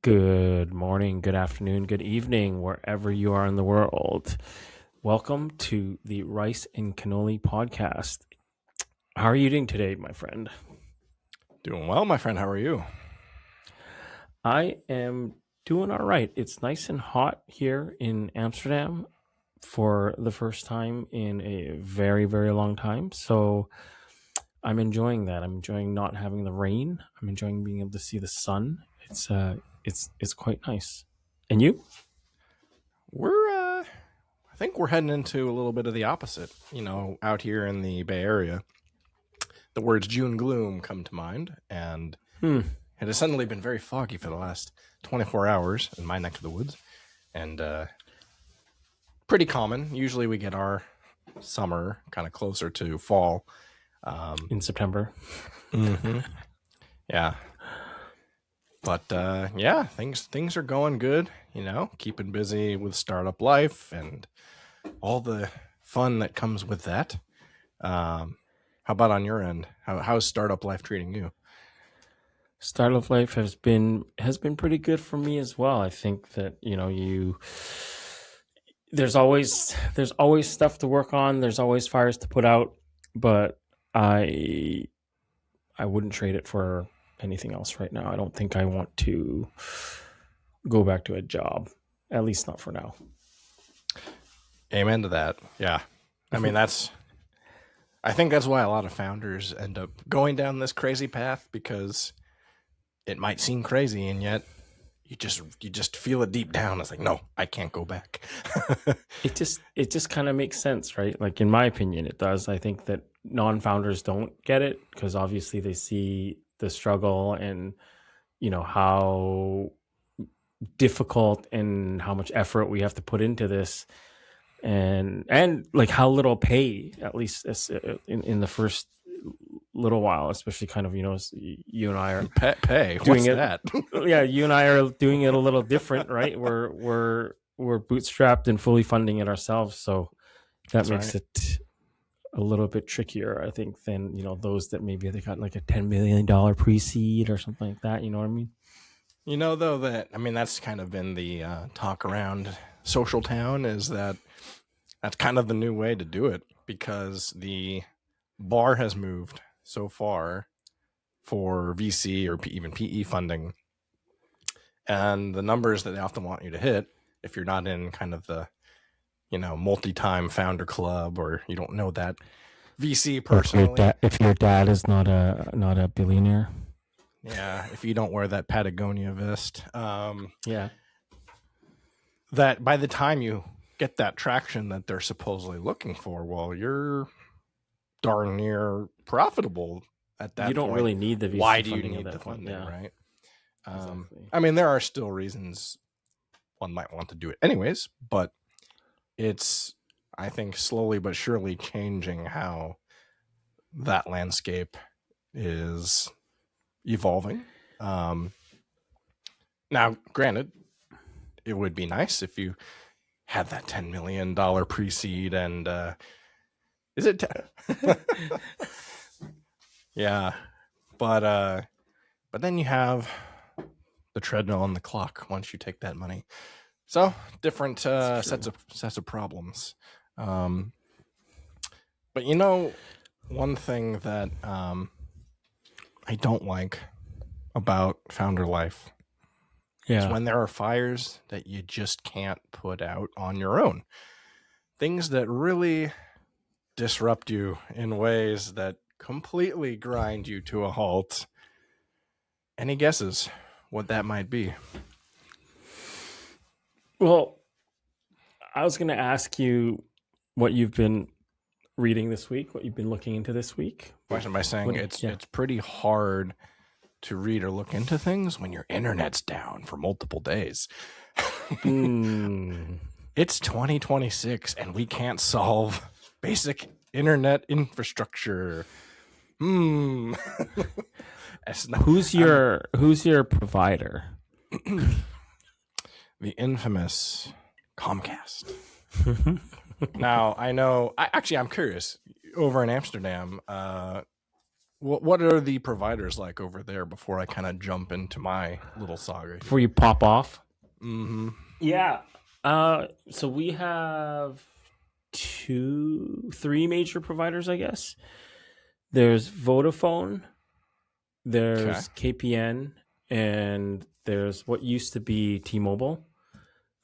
Good morning, good afternoon, good evening, wherever you are in the world. Welcome to the Rice and Cannoli podcast. How are you doing today, my friend? Doing well, my friend. How are you? I am doing all right. It's nice and hot here in Amsterdam for the first time in a very, very long time. So I'm enjoying that. I'm enjoying not having the rain. I'm enjoying being able to see the sun. It's quite nice. And you? I think we're heading into a little bit of the opposite. Out here in the Bay Area, the words June gloom come to mind, and Hmm. it has suddenly been very foggy for the last 24 hours in my neck of the woods, and pretty common. Usually we get our summer kind of closer to fall. In September. Mm-hmm. Yeah. But yeah, things are going good. Keeping busy with startup life and all the fun that comes with that. How about on your end? How's startup life treating you? Startup life has been pretty good for me as well. I think that there's always stuff to work on. There's always fires to put out, but I I wouldn't trade it for anything else right now. I don't think I want to go back to a job, at least not for now. Amen to that. Yeah, I mean I think that's why a lot of founders end up going down this crazy path, because it might seem crazy, and yet you just feel it deep down. It's like, no, I can't go back. It just kind of makes sense, right? Like in my opinion, it does. I think that non-founders don't get it because obviously they see the struggle and how difficult and how much effort we have to put into this, and like how little pay, at least in the first little while, especially kind of you and I are Pay. doing What's it. that? Yeah, you and I are doing it a little different, right? We're bootstrapped and fully funding it ourselves, so that That's makes right. it a little bit trickier, I think, than those that maybe they got like a $10 million pre-seed or something like that. You know what I mean? Though, that's kind of been the talk around social town, is that's kind of the new way to do it, because the bar has moved so far for VC or even PE funding, and the numbers that they often want you to hit, if you're not in kind of the multi-time founder club, or you don't know that VC personally. If your dad is not a billionaire. Yeah, if you don't wear that Patagonia vest, Yeah. that by the time you get that traction that they're supposedly looking for, well, you're darn near profitable at that You don't point. really need the VC Why do you funding at need that the point? funding, Yeah. right? Exactly. There are still reasons one might want to do it anyways, but it's, I think, slowly but surely changing how that landscape is evolving. Now, granted, it would be nice if you had that $10 million pre-seed, and is it? Yeah, but then you have the treadmill and the clock once you take that money. So different sets of problems. But one thing that I don't like about founder life is when there are fires that you just can't put out on your own. Things that really disrupt you in ways that completely grind you to a halt. Any guesses what that might be? Well, I was going to ask you what you've been reading this week, what you've been looking into this week. Question by saying it's pretty hard to read or look into things when your internet's down for multiple days. It's 2026 and we can't solve basic internet infrastructure. Who's your provider? The infamous Comcast. Now, I know, I'm curious. Over in Amsterdam, What are the providers like over there before I kind of jump into my little saga? Before you pop off. Mm-hmm. Yeah. So we have 3 major providers, I guess. There's Vodafone, there's KPN, and there's what used to be T-Mobile.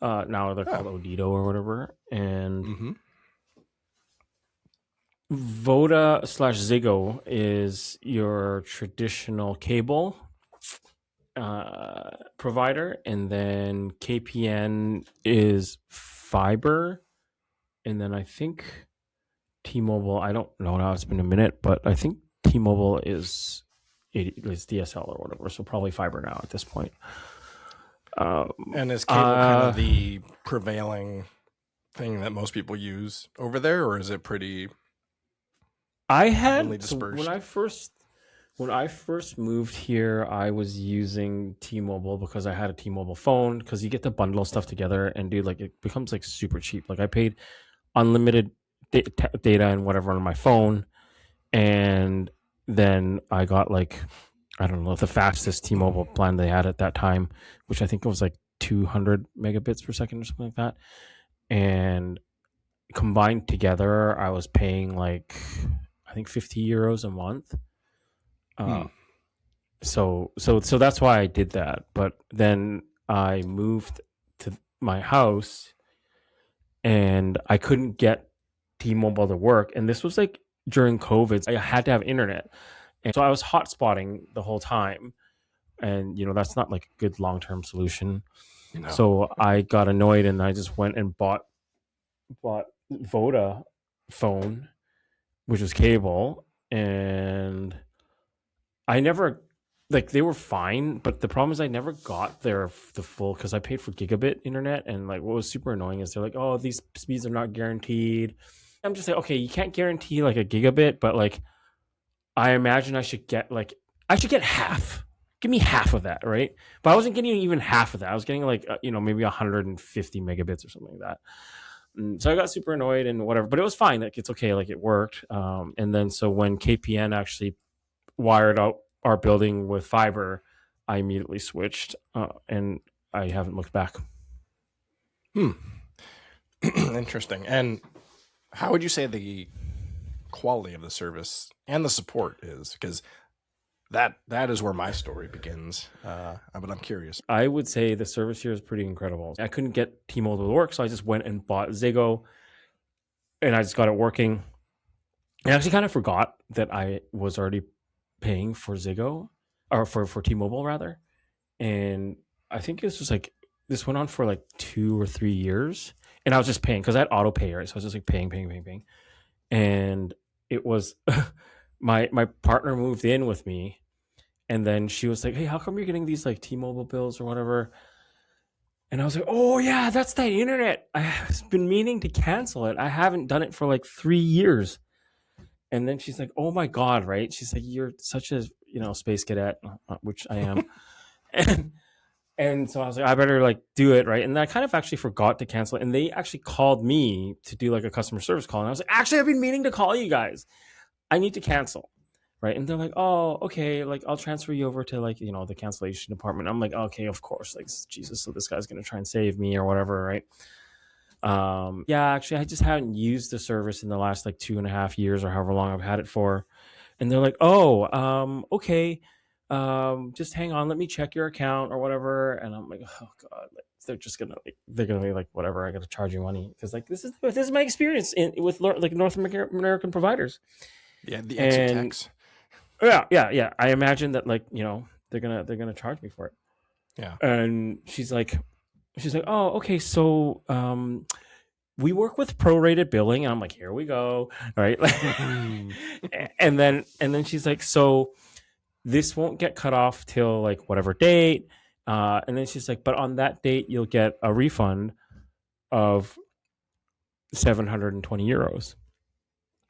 Now they're called Odido or whatever. And Voda/Ziggo is your traditional cable provider, and then KPN is fiber, and then I think T-Mobile, I don't know now, it's been a minute, but I think T-Mobile is DSL or whatever, so probably fiber now at this point. And is cable kind of the prevailing thing that most people use over there, or is it pretty evenly dispersed? When I first moved here, I was using T-Mobile because I had a T-Mobile phone, because you get to bundle stuff together, and dude, like, it becomes like super cheap. Like, I paid unlimited data and whatever on my phone, and then I got, like, I don't know, the fastest T-Mobile plan they had at that time, which I think it was like 200 megabits per second or something like that. And combined together, I was paying like, I think 50 euros a month. So that's why I did that. But then I moved to my house and I couldn't get T-Mobile to work. And this was like during COVID. I had to have internet. And so I was hotspotting the whole time. And, that's not like a good long-term solution. No. So I got annoyed and I just went and bought Vodafone, which was cable. And I never, like, they were fine, but the problem is I never got the full, because I paid for gigabit internet, and like what was super annoying is they're like, oh, these speeds are not guaranteed. I'm just like, okay, you can't guarantee like a gigabit, but like I imagine I should get half. Give me half of that, right? But I wasn't getting even half of that. I was getting like maybe 150 megabits or something like that. So I got super annoyed and whatever, but it was fine. Like, it's okay, like it worked. And then so when KPN actually wired out our building with fiber, I immediately switched, and I haven't looked back. Interesting. And how would you say the quality of the service and the support is? Because that is where my story begins. But I'm curious. I would say the service here is pretty incredible. I couldn't get T-Mobile to work, so I just went and bought Ziggo, and I just got it working. I actually kind of forgot that I was already paying for Ziggo, or for T-Mobile rather. And I think this was like, this went on for like 2 or 3 years, and I was just paying because I had auto pay, right? So I was just like paying. And it was my partner moved in with me, and then she was like, hey, how come you're getting these like T-Mobile bills or whatever? And I was like, oh yeah, that's that internet. I've been meaning to cancel it. I haven't done it for like 3 years. And then she's like, oh my God, right? She's like, you're such a, space cadet, which I am. and so I was like, I better like do it, right? And I kind of actually forgot to cancel it. And they actually called me to do like a customer service call. And I was like, actually, I've been meaning to call you guys. I need to cancel, right? And they're like, oh, okay, like I'll transfer you over to like, the cancellation department. I'm like, okay, of course, like Jesus, so this guy's going to try and save me or whatever, right? Yeah, actually, I just haven't used the service in the last like 2.5 years or however long I've had it for. And they're like, oh, okay, just hang on, let me check your account or whatever. And I'm like, oh God, like they're gonna be like, whatever, I gotta charge you money because like this is my experience with like North American providers. Yeah, the exit tax. Yeah. I imagine that like they're gonna charge me for it. Yeah. And she's like, oh, okay, so we work with prorated billing. And I'm like, here we go, right? and then she's like, so this won't get cut off till like whatever date. And then she's like, but on that date you'll get a refund of 720 euros.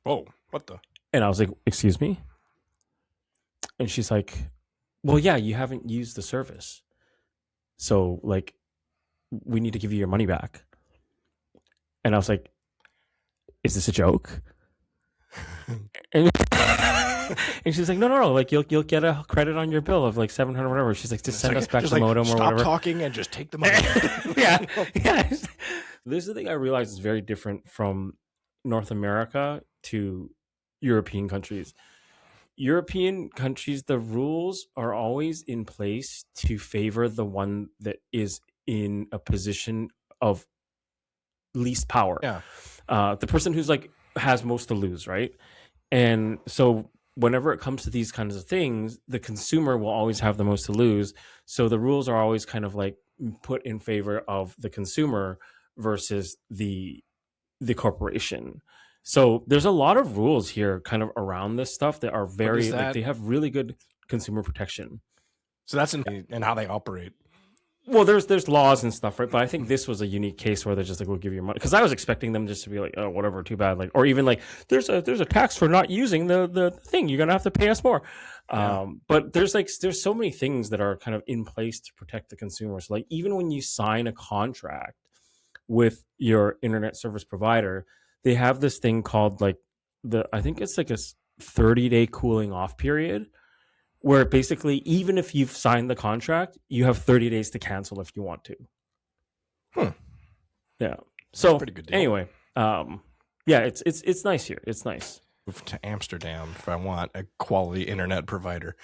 Oh, what the? And I was like, excuse me? And she's like, well, yeah, you haven't used the service, so like we need to give you your money back. And I was like, is this a joke? and And she's like, no, like you'll get a credit on your bill of like 700 whatever. She's like, just send us back the modem or whatever. Stop talking and just take the money. Yeah. This is the thing I realize is very different from North America to European countries. European countries, the rules are always in place to favor the one that is in a position of least power. Yeah. The person who's like has most to lose, right? And so whenever it comes to these kinds of things, the consumer will always have the most to lose. So the rules are always kind of like put in favor of the consumer versus the corporation. So there's a lot of rules here kind of around this stuff that are very like they have really good consumer protection. So that's in how they operate. Well, there's laws and stuff, right? But I think this was a unique case where they're just like, we'll give you money. Because I was expecting them just to be like, oh, whatever, too bad. Like, or even like, there's a tax for not using the thing. You're gonna have to pay us more. Yeah. But there's so many things that are kind of in place to protect the consumers. So like even when you sign a contract with your internet service provider, they have this thing called like I think it's like a 30-day cooling off period, where basically even if you've signed the contract, you have 30 days to cancel if you want to. Yeah. So pretty good deal. Anyway, yeah, it's nice here. It's nice. Move to Amsterdam if I want a quality internet provider.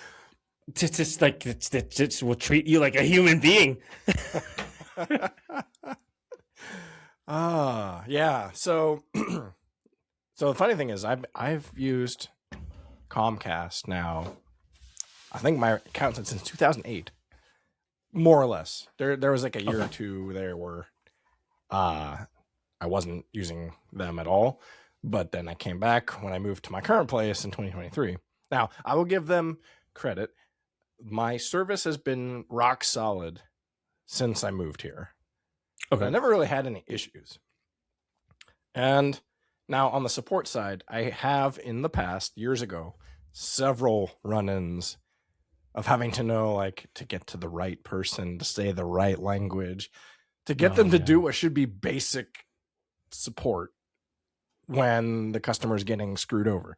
Just like it will treat you like a human being. Yeah. So the funny thing is I've used Comcast now. I think my account since 2008, more or less. There was like a year or two there where I wasn't using them at all, but then I came back when I moved to my current place in 2023. Now, I will give them credit. My service has been rock solid since I moved here. Okay. I never really had any issues. And now on the support side, I have in the past, years ago, several run-ins of having to know, like, to get to the right person, to say the right language, to get them to do what should be basic support when the customer is getting screwed over.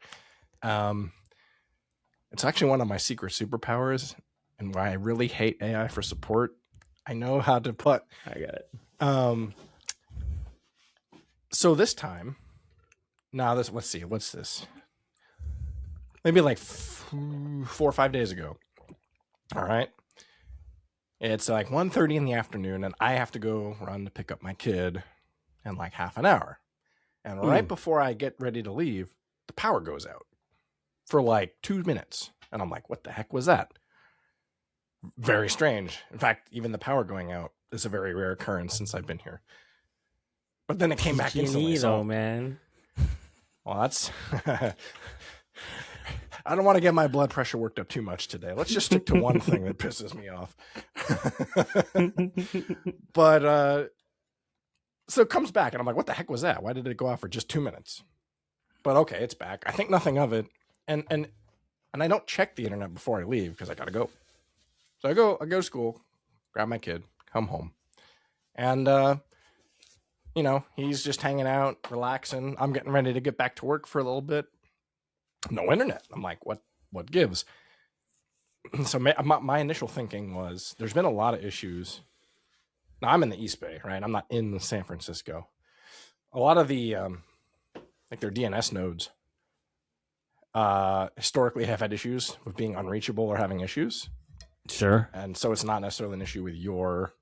It's actually one of my secret superpowers and why I really hate AI for support. I know how to put... I get it. So this time, now this, let's see, what's this? Maybe like 4 or 5 days ago. All right. It's like 1:30 in the afternoon and I have to go run to pick up my kid in like half an hour. And right before I get ready to leave, the power goes out for like 2 minutes. And I'm like, what the heck was that? Very strange. In fact, even the power going out is a very rare occurrence since I've been here. But then it came back instantly. So, man. Well, that's... I don't want to get my blood pressure worked up too much today. Let's just stick to one thing that pisses me off. But so it comes back and I'm like, what the heck was that? Why did it go out for just 2 minutes? But okay, it's back. I think nothing of it. And I don't check the internet before I leave because I gotta go. So I go to school, grab my kid, come home. And you know, he's just hanging out, relaxing. I'm getting ready to get back to work for a little bit. No internet. I'm like, what gives? So my initial thinking was there's been a lot of issues. Now I'm in the East Bay, right? I'm not in San Francisco. A lot of the like their DNS nodes historically have had issues with being unreachable or having issues. Sure. And so it's not necessarily an issue with your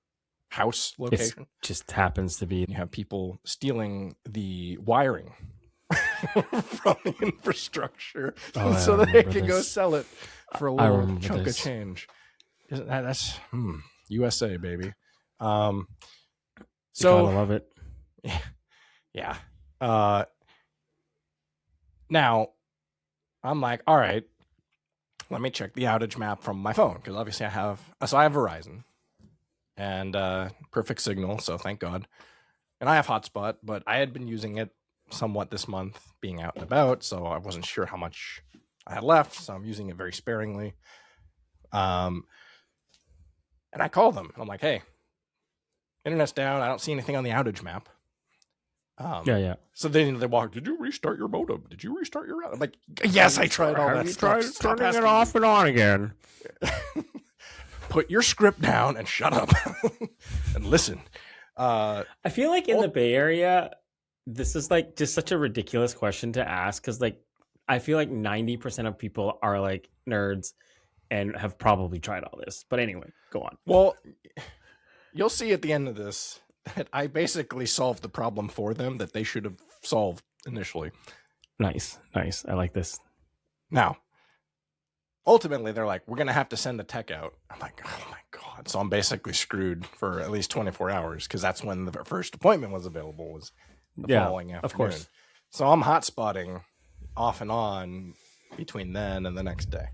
house location. It just happens to be. You have people stealing the wiring from the infrastructure so that they can go sell it for a little chunk of change. Isn't that's USA, baby. So gotta love it. Yeah. Now I'm like, all right, let me check the outage map from my phone because obviously I have Verizon and perfect signal, so thank God. And I have hotspot, but I had been using it somewhat this month being out and about, so I wasn't sure how much I had left, so I'm using it very sparingly. And I call them. I'm like, hey, internet's down. I don't see anything on the outage map. Yeah. So then they walk, did you restart your modem? Did you restart your router? I'm like, yes, I tried all that stuff. Tried Stop turning it asking off and on again. Put your script down and shut up and listen. I feel like in the Bay Area, this is like just such a ridiculous question to ask because like I feel like 90% of people are like nerds and have probably tried all this. But anyway, go on. Well, you'll see at the end of this that I basically solved the problem for them that they should have solved initially. Nice. I like this. Now, ultimately, they're like, we're going to have to send a tech out. I'm like, oh my God. So I'm basically screwed for at least 24 hours because that's when the first appointment was available, was the following afternoon. Of course. So I'm hotspotting off and on between then and the next day.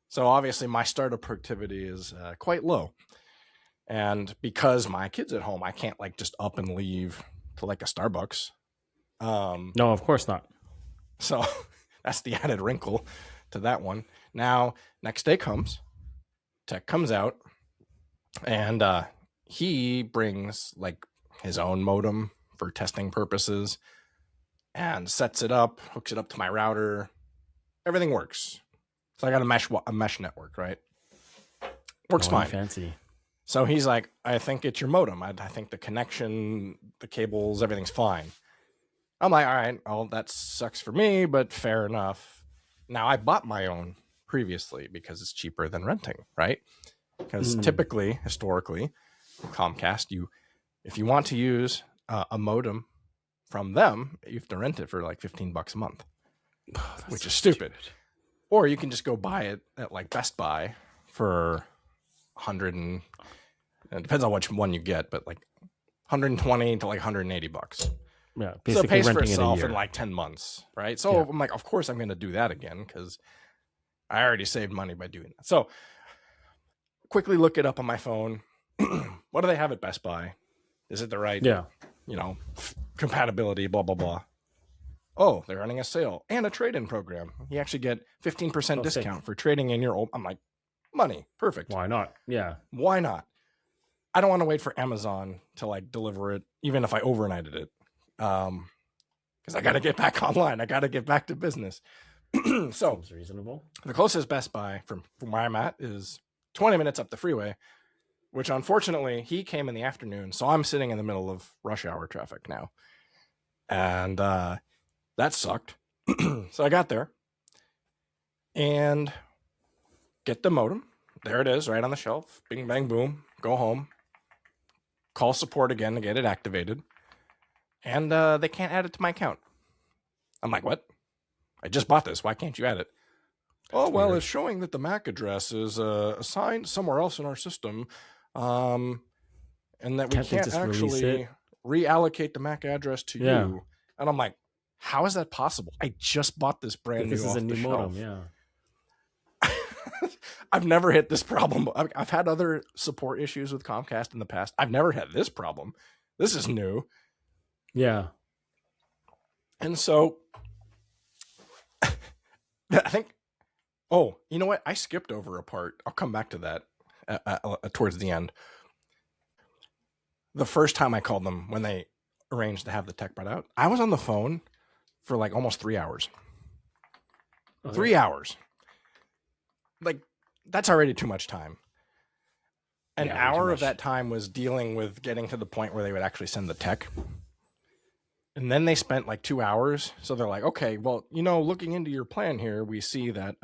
So obviously my startup productivity is quite low. And because my kid's at home, I can't like just up and leave to like a Starbucks. No, of course not. So that's the added wrinkle to that one. Now, next day comes, tech comes out, and he brings like his own modem for testing purposes and sets it up, hooks it up to my router. Everything works. So I got a mesh network, right? Works fine. Fancy. So he's like, I think it's your modem. I think the connection, the cables, everything's fine. I'm like, all right, well, that sucks for me, but fair enough. Now, I bought my own previously because it's cheaper than renting, right? Because typically, historically, Comcast, if you want to use a modem from them, you have to rent it for like $15 a month, which is stupid. Or you can just go buy it at like Best Buy for 100 and it depends on which one you get, but like 120 to like $180. Yeah, so it pays for itself in like 10 months, right? So I'm like, of course I'm going to do that again because I already saved money by doing that. So quickly look it up on my phone. What do they have at Best Buy? Is it the right, compatibility, blah, blah, blah. Oh, they're running a sale and a trade-in program. You actually get 15% discount for trading in your old. I'm like, money, perfect. Why not? Yeah. Why not? I don't want to wait for Amazon to like deliver it, even if I overnighted it. Because I got to get back online. I got to get back to business. So seems reasonable. The closest Best Buy from where I'm at is 20 minutes up the freeway, which unfortunately he came in the afternoon. So I'm sitting in the middle of rush hour traffic now. And that sucked. So I got there and get the modem. There it is, right on the shelf. Bing, bang, boom. Go home. Call support again to get it activated. And they can't add it to my account. I'm like, what? I just bought this. Why can't you add it? That's weird. It's showing that the MAC address is assigned somewhere else in our system. And that we can't actually reallocate the MAC address to you. And I'm like, how is that possible? I just bought this brand new. This is a new modem, yeah. I've never hit this problem. I've had other support issues with Comcast in the past. I've never had this problem. This is new. Yeah. And so I think, you know what? I skipped over a part. I'll come back to that towards the end. The first time I called them when they arranged to have the tech brought out, I was on the phone for like almost 3 hours. Okay. 3 hours. Like, that's already too much time. An hour of that time was dealing with getting to the point where they would actually send the tech. And then they spent like 2 hours. So they're like, okay, well, looking into your plan here, we see that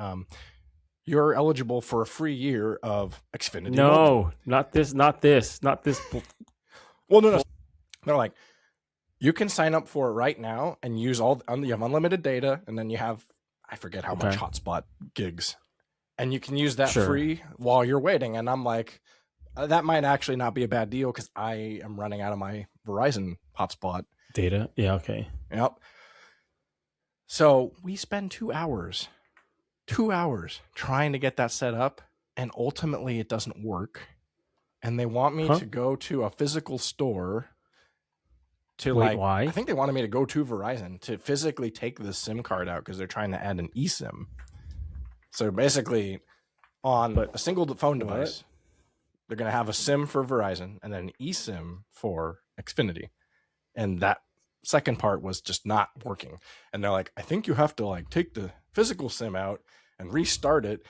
you're eligible for a free year of Xfinity. No, not this. Well, no. They're like, you can sign up for it right now and use you have unlimited data. And then you have, I forget how much hotspot gigs. And you can use that free while you're waiting. And I'm like, that might actually not be a bad deal because I am running out of my Verizon hotspot data. Yeah, okay. Yep. So we spend 2 hours trying to get that set up. And ultimately it doesn't work. And they want me to go to a physical store to why? I think they wanted me to go to Verizon to physically take the SIM card out because they're trying to add an eSIM. So basically, on a single phone device, they're going to have a SIM for Verizon and then an eSIM for Xfinity. And that second part was just not working. And they're like, I think you have to like take the physical SIM out and restart it,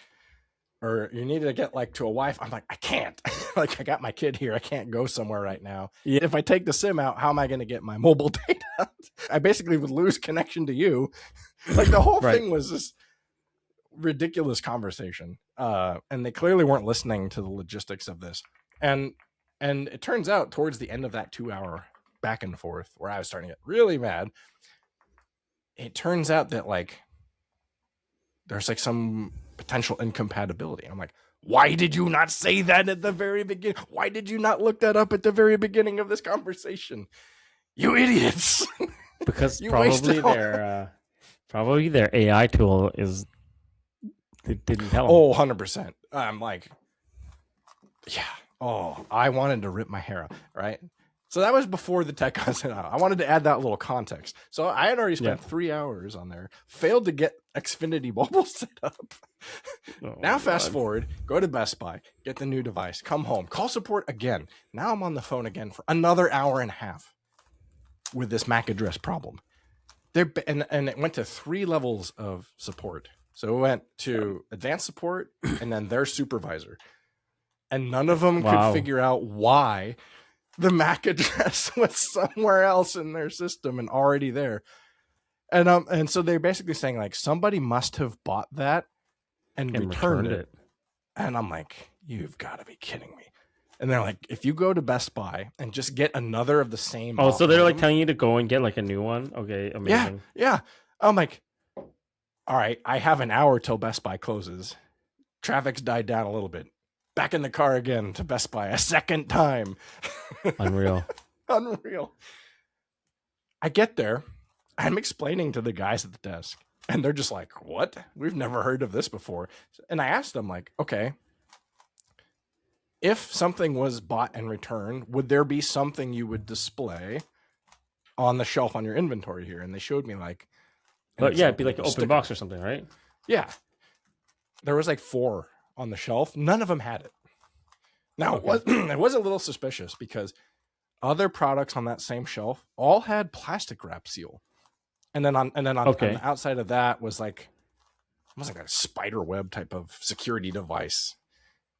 or you need to get like to a Wi-Fi. I'm like, I can't. Like, I got my kid here. I can't go somewhere right now. Yeah. If I take the SIM out, how am I going to get my mobile data? I basically would lose connection to you. Like, the whole thing was this ridiculous conversation. And they clearly weren't listening to the logistics of this. And it turns out towards the end of that 2-hour back and forth, where I was starting to get really mad, it turns out that like there's like some potential incompatibility. I'm like, why did you not say that at the very beginning? Why did you not look that up at the very beginning of this conversation? You idiots. Because probably their AI tool didn't tell them. Oh, 100%. I'm like, yeah. Oh, I wanted to rip my hair out, right? So that was before the tech got sent out. I wanted to add that little context. So I had already spent 3 hours on there, failed to get Xfinity Mobile set up. Now fast forward, go to Best Buy, get the new device, come home, call support again. Now I'm on the phone again for another hour and a half with this MAC address problem. And it went to 3 levels of support. So it went to advanced support and then their supervisor. And none of them could figure out why the MAC address was somewhere else in their system and already there. And so they're basically saying like somebody must have bought that and returned it. And I'm like, you've got to be kidding me. And they're like, if you go to Best Buy and just get another of the same. Oh, so they're like telling you to go and get like a new one? Okay, amazing. Yeah. I'm like, all right, I have an hour till Best Buy closes. Traffic's died down a little bit. Back in the car again to Best Buy a second time. Unreal. I get there. I'm explaining to the guys at the desk. And they're just like, what? We've never heard of this before. And I asked them, like, okay, if something was bought and returned, would there be something you would display on the shelf on your inventory here? And they showed me like, but yeah, it'd be like an open box or something, right? Yeah. There was like 4 on the shelf. None of them had it. Now, it was a little suspicious because other products on that same shelf all had plastic wrap seal. And then on the outside of that was like almost like a spider web type of security device.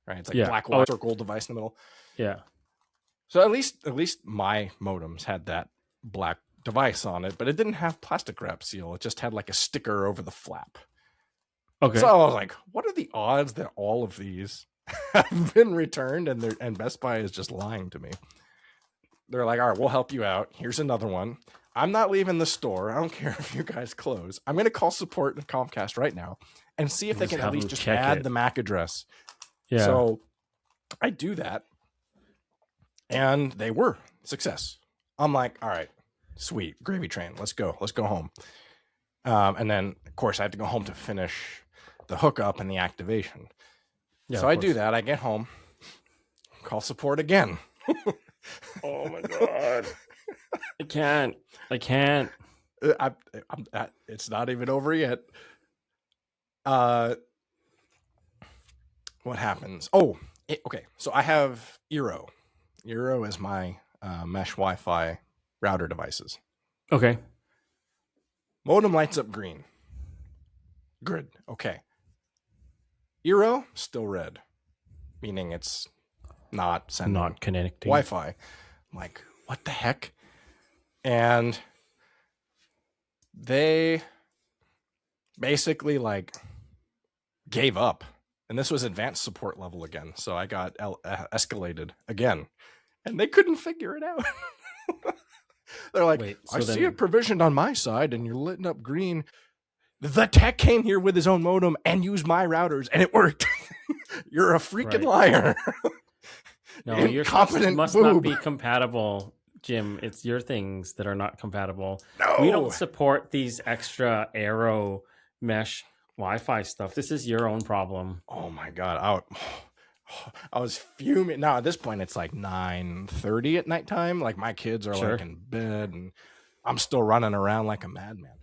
Right? It's like black white circle device in the middle. Yeah. So at least my modems had that black device on it, but it didn't have plastic wrap seal. It just had like a sticker over the flap. Okay. So I was like, what are the odds that all of these have been returned and Best Buy is just lying to me? They're like, all right, we'll help you out. Here's another one. I'm not leaving the store. I don't care if you guys close. I'm going to call support at Comcast right now and see if they can at least just add the MAC address. Yeah. So I do that. And they were success. I'm like, all right, sweet. Gravy train. Let's go. Let's go home. And then, of course, I had to go home to finish the hookup and the activation. Yeah, so I do that. I get home, call support again. Oh my God. I can't. It's not even over yet. What happens? Okay. So I have Eero. Eero is my mesh Wi-Fi router devices. Okay. Modem lights up green. Good. Okay. Eero still red, meaning it's not connecting Wi-Fi. I'm like, what the heck? And they basically like gave up. And this was advanced support level again. So I got escalated again. And they couldn't figure it out. They're like, I see it provisioned on my side and you're lit up green. The tech came here with his own modem and used my routers and it worked. You're a freaking liar. No, your competent must not be compatible, Jim. It's your things that are not compatible. No. We don't support these extra Aero mesh Wi-Fi stuff. This is your own problem. Oh my God. I was fuming. Now at this point it's like 9:30 at nighttime. Like my kids are like in bed and I'm still running around like a madman.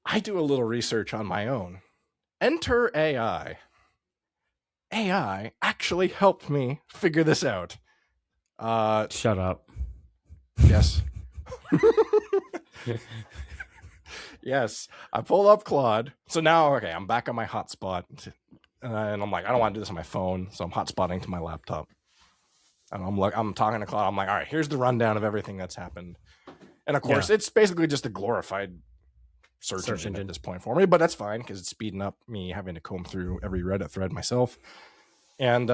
I do a little research on my own. Enter AI. AI actually helped me figure this out. Shut up. Yes. Yes. I pulled up Claude. So now, okay, I'm back on my hotspot. And I'm like, I don't want to do this on my phone. So I'm hotspotting to my laptop. And I'm talking to Claude. I'm like, all right, here's the rundown of everything that's happened. And of course, it's basically just a glorified search engine at this point for me, but that's fine because it's speeding up me having to comb through every Reddit thread myself. And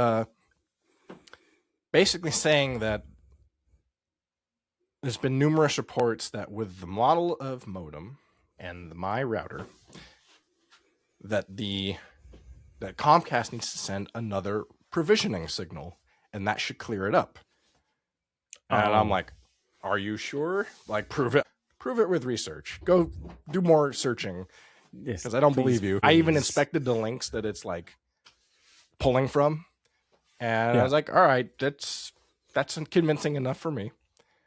basically saying that there's been numerous reports that with the model of modem and my router, that Comcast needs to send another provisioning signal, and that should clear it up. And I'm like, are you sure? Like, prove it with research. Go do more searching, because I don't believe you. I even inspected the links that it's like pulling from, and I was like, all right, that's convincing enough for me.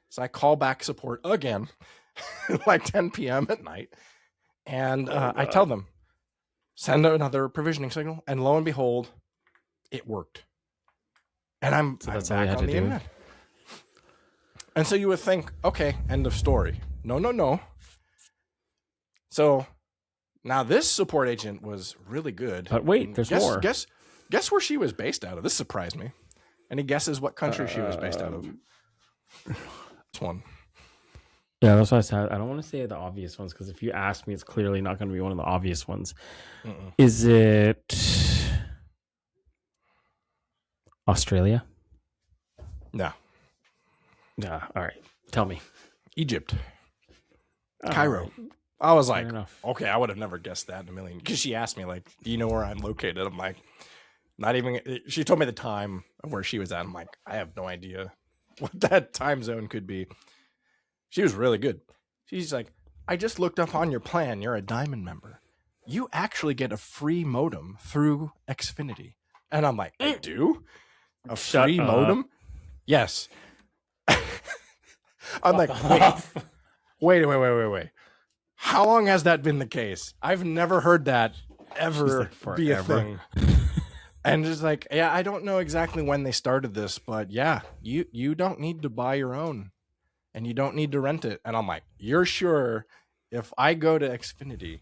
So I call back support again, like 10 p.m. at night, and I tell them, send another provisioning signal, and lo and behold, it worked. And I'm back on the internet. And so you would think, okay, end of story. No. So now this support agent was really good. But wait, there's more. Guess where she was based out of. This surprised me. Any guesses what country she was based out of? This one. Yeah, that's why I said I don't want to say the obvious ones, because if you ask me, it's clearly not going to be one of the obvious ones. Is it Australia? No. Yeah. All right. Tell me. Egypt. Cairo. I was like, okay, I would have never guessed that in a million. Because she asked me, like, do you know where I'm located? I'm like, not even. She told me the time of where she was at. I'm like, I have no idea what that time zone could be. She was really good. She's like, I just looked up on your plan. You're a Diamond member. You actually get a free modem through Xfinity. And I'm like, I do? A free modem? Yes. I'm like, wait. How long has that been the case? I've never heard that ever be a thing. And just like, yeah, I don't know exactly when they started this, but yeah, you don't need to buy your own, and you don't need to rent it. And I'm like, you're sure? If I go to Xfinity,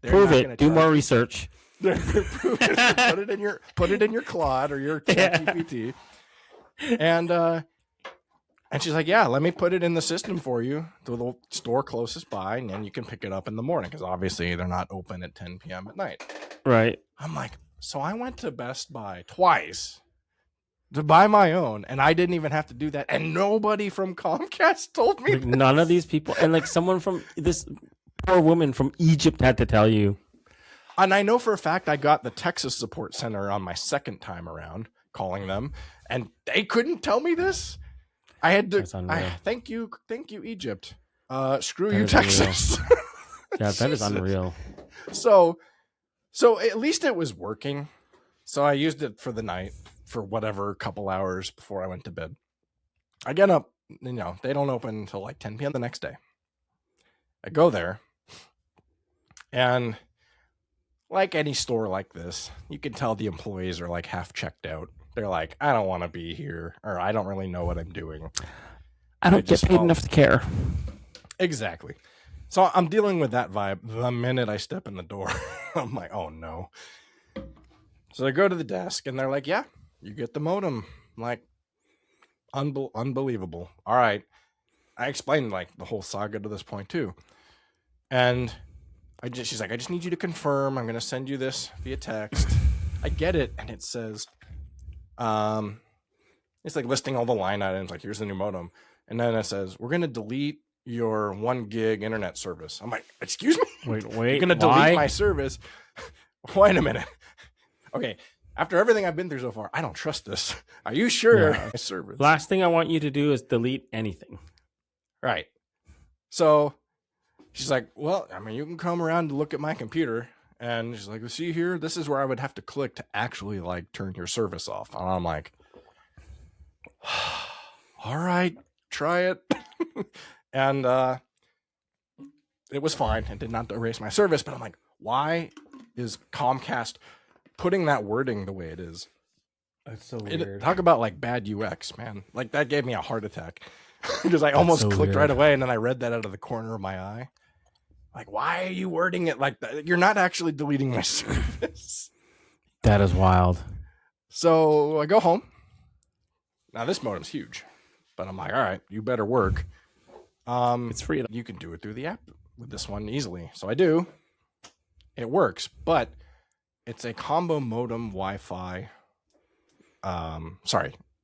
prove it. Do more research. Prove it. Put it in your Claude or your ChatGPT. And she's like, yeah, let me put it in the system for you to the store closest by, and then you can pick it up in the morning, because obviously they're not open at 10 p.m. at night. Right. I'm like, so I went to Best Buy twice to buy my own, and I didn't even have to do that. And nobody from Comcast told me this. None of these people. And like someone from this poor woman from Egypt had to tell you. And I know for a fact I got the Texas support center on my second time around calling them, and they couldn't tell me this. I had to. Thank you, Egypt. Screw you, Texas. Yeah, that is unreal. So at least it was working. So I used it for the night for whatever couple hours before I went to bed. I get up, they don't open until like 10 p.m. the next day. I go there, and like any store like this, you can tell the employees are like half checked out. They're like, I don't want to be here, or I don't really know what I'm doing. I don't get paid enough to care. Exactly. So I'm dealing with that vibe the minute I step in the door. I'm like, oh no. So I go to the desk, and they're like, yeah, you get the modem. I'm like, unbelievable. All right. I explained like the whole saga to this point too. And she's like, I just need you to confirm. I'm going to send you this via text. I get it. And it says, it's like listing all the line items, like here's the new modem, and then it says we're going to delete your 1 gig internet service. I'm like, excuse me, wait, you're going to delete my service? Wait a minute. Okay, after everything I've been through so far, I don't trust this. Are you sure? My service. Last thing I want you to do is delete anything. Right. So she's like, well, I mean, you can come around to look at my computer. And she's like, well, see here, this is where I would have to click to actually like turn your service off. And I'm like, all right, try it. And it was fine. It did not erase my service, but I'm like, why is Comcast putting that wording the way it is? That's so weird. Talk about like bad UX, man. Like that gave me a heart attack. because I almost so clicked weird. right away, and then I read that out of the corner of my eye. Like, why are you wording it like that? You're not actually deleting my service. That is wild. So I go home. Now this modem's huge, but I'm like, all right, you better work. It's free. You can do it through the app with this one easily. So I do. It works, but it's a combo modem Wi-Fi.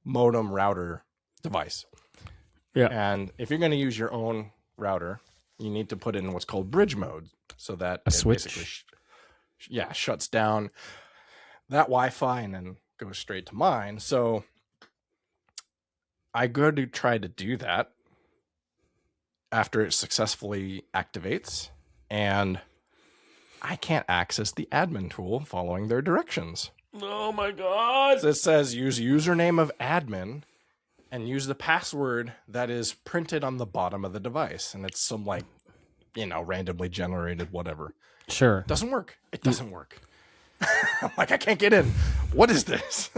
Modem router device. Yeah. And if you're going to use your own router, you need to put in what's called bridge mode, so that A it switch? basically shuts down that Wi-Fi and then goes straight to mine. So I go to try to do that after it successfully activates, and I can't access the admin tool following their directions. Oh my god. So it says use username of admin and use the password that is printed on the bottom of the device. And it's some randomly generated whatever. Sure. Doesn't work. It doesn't work. I'm like, I can't get in. What is this?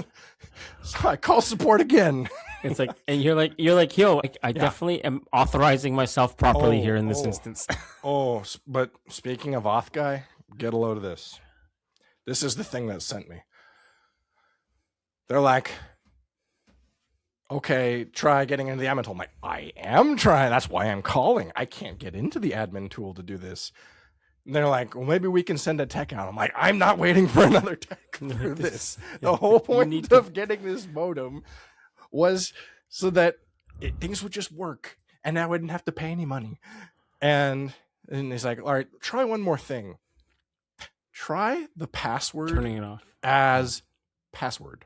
So I call support again. It's like, and you're like, yo, I definitely am authorizing myself properly here in this instance. But speaking of auth guy, get a load of this. This is the thing that sent me. They're like, okay, try getting into the admin tool. I'm like, I am trying. That's why I'm calling. I can't get into the admin tool to do this. And they're like, well, maybe we can send a tech out. I'm like, I'm not waiting for another tech for this. The whole point of getting this modem was so that things would just work and I wouldn't have to pay any money. And he's like, all right, try one more thing. Try the password Turning it off as password.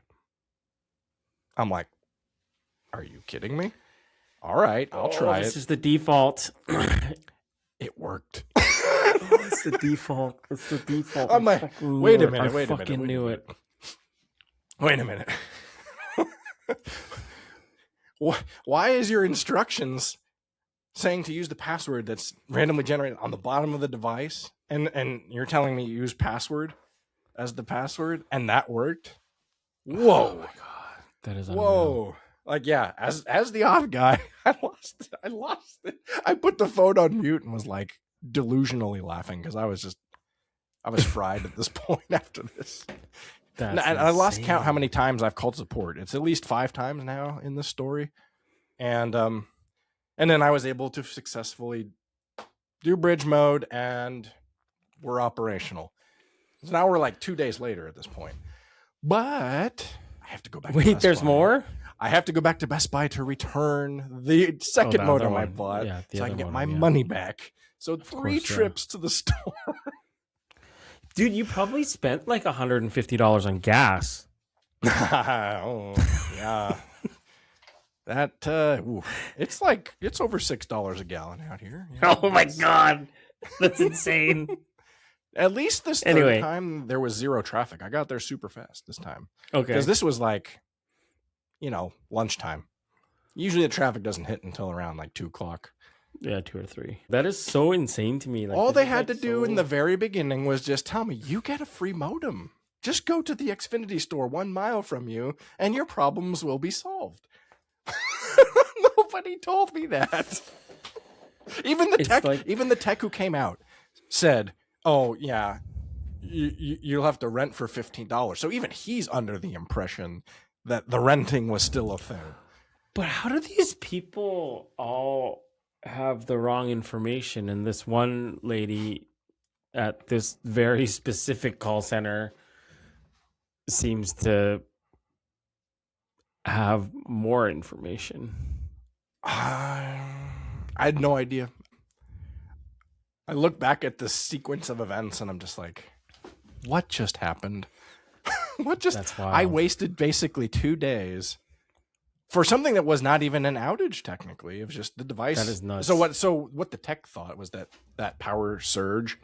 I'm like, are you kidding me? All right, I'll try it. This is the default. It worked. It's the default. It's the default. I'm like, wait a minute. I fucking knew it. Wait a minute. Why is your instructions saying to use the password that's randomly generated on the bottom of the device, and you're telling me you use password as the password, and that worked? Whoa! Oh my god, that is unreal. Whoa! Like, yeah, as the off guy, I lost it. I put the phone on mute and was like delusionally laughing because I was fried at this point after this. And I lost count how many times I've called support. It's at least 5 times now in this story. And then I was able to successfully do bridge mode and we're operational. So now we're like 2 days later at this point. But I have to go back to Best there's Buy. more? I have to go back to Best Buy to return the second modem I bought so I can get my money back. So 3 trips to the store. Dude, you probably spent like $150 on gas. Oh, yeah. That it's over $6 a gallon out here. Yeah, oh my god, that's insane. At least this third time there was 0 traffic. I got there super fast this time. Okay, because this was like, lunchtime. Usually the traffic doesn't hit until around like 2:00. Yeah, 2 or 3. That is so insane to me. Like, all they had to do in the very beginning was just tell me, you get a free modem. Just go to the Xfinity store 1 mile from you, and your problems will be solved. Nobody told me that. Even the tech who came out said, "Oh yeah, you'll have to rent for $15." So even he's under the impression that the renting was still a thing. But how do these people all have the wrong information? And this one lady at this very specific call center seems to have more information. I had no idea. I look back at this sequence of events and I'm just like, what just happened? That's wild. I wasted basically 2 days for something that was not even an outage technically. It was just the device. That is nuts. So what the tech thought was that power surge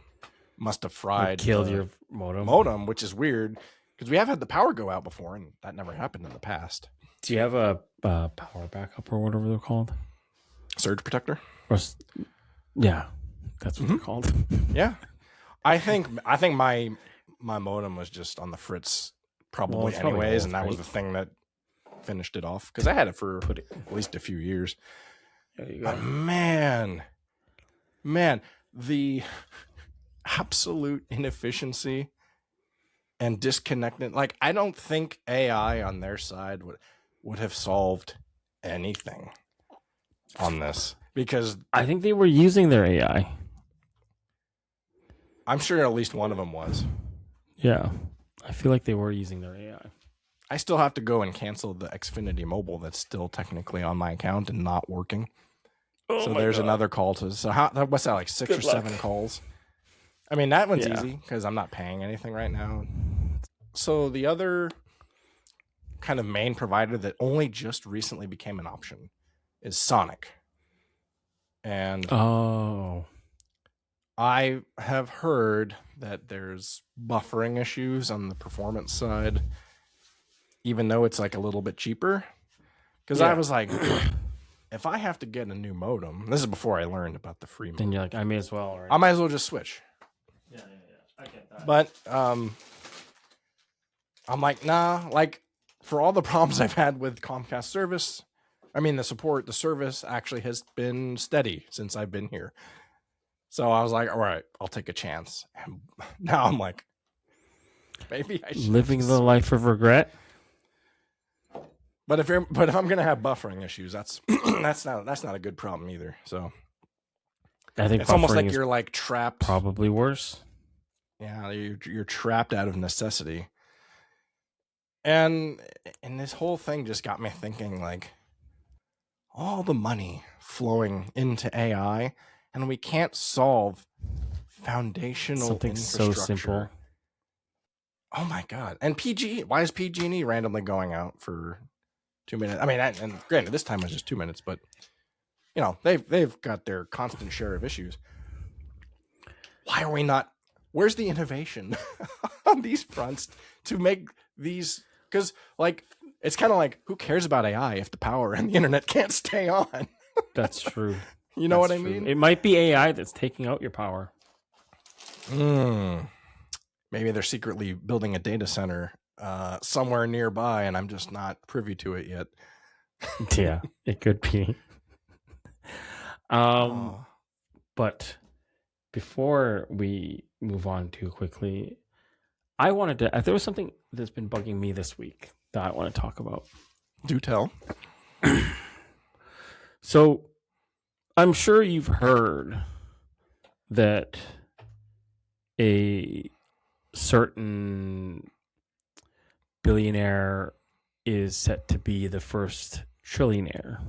must have fried killed your modem, which is weird because we have had the power go out before and that never happened in the past. Do you have a power backup or whatever they're called? Surge protector? Yeah, that's what they're called. Yeah. I think my modem was just on the fritz probably anyways, and that was the thing that finished it off because I had it for at least a few years. There you But go. man, the absolute inefficiency and disconnected. Like, I don't think AI on their side would have solved anything on this, because I think they were using their AI. I'm sure at least one of them was. Yeah. I feel like they were using their AI. I still have to go and cancel the Xfinity Mobile that's still technically on my account and not working. Oh So my there's God. another call to. So what's that, like 6 Good or luck. 7 calls? I mean, that one's Yeah. easy because I'm not paying anything right now. So the other kind of main provider that only just recently became an option is Sonic. And Oh. I have heard that there's buffering issues on the performance side, even though it's like a little bit cheaper. Because I Yeah. was like, if I have to get a new modem, this is before I learned about the free modem, Then you're like, I may as well, right? I might as well just switch. Yeah. I get that. But I'm like, nah, like, for all the problems I've had with Comcast service, I mean, the service actually has been steady since I've been here. So I was like, all right, I'll take a chance. And now I'm like, maybe I should Living just the switch. life of regret. But if I'm gonna have buffering issues, that's that's not a good problem either. So I think it's almost buffering like is you're like trapped. probably worse. Yeah, you're trapped out of necessity. And this whole thing just got me thinking, like, all the money flowing into AI, and we can't solve foundational Something so infrastructure. simple. Oh my God. And PG, why is PG&E randomly going out for 2 minutes? I mean, and granted, this time it was just 2 minutes, but you know, they've got their constant share of issues. Why are we not? Where's the innovation on these fronts to make these? Because, like, it's kind of like, who cares about AI if the power and the internet can't stay on? That's true. You know That's what I true. mean? It might be AI that's taking out your power. Maybe they're secretly building a data center somewhere nearby, and I'm just not privy to it yet. Yeah, it could be. But before we move on too quickly, I wanted to. There was something that's been bugging me this week that I want to talk about. Do tell. So, I'm sure you've heard that a certain billionaire is set to be the first trillionaire.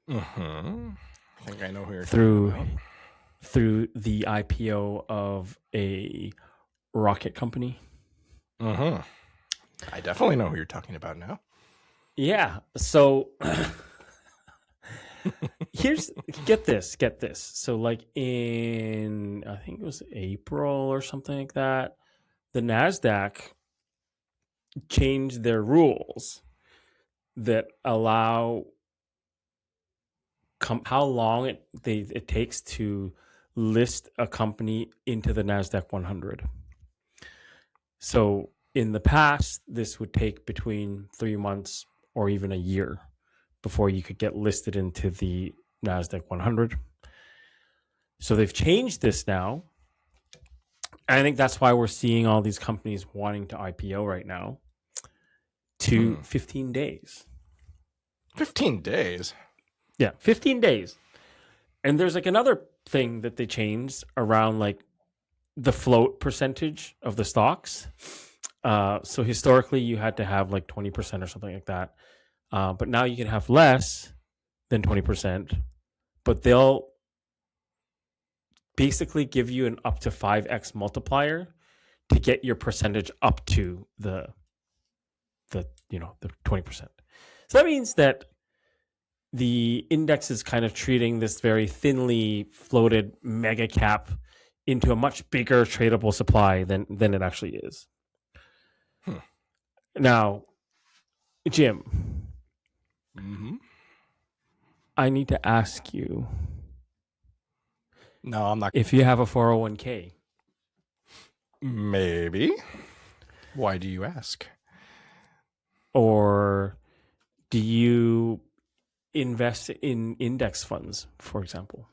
I think I know who you're through talking about. through the IPO of a rocket company. I definitely know who you're talking about now. Yeah. So get this. So like in, I think it was April or something like that, the NASDAQ changed their rules that allow how long it takes to list a company into the NASDAQ 100. So in the past, this would take between 3 months or even a year before you could get listed into the NASDAQ 100. So they've changed this now. And I think that's why we're seeing all these companies wanting to IPO right now to 15 days. 15 days? Yeah, 15 days. And there's like another thing that they changed around like the float percentage of the stocks. So historically you had to have like 20% or something like that. But now you can have less than 20%, but they'll basically give you an up to 5x multiplier to get your percentage up to the 20%. So that means that the index is kind of treating this very thinly floated mega cap into a much bigger tradable supply than it actually is. Now, Jim, I need to ask you. No, I'm not. If you have a 401k. Maybe. Why do you ask? Or do you invest in index funds, for example.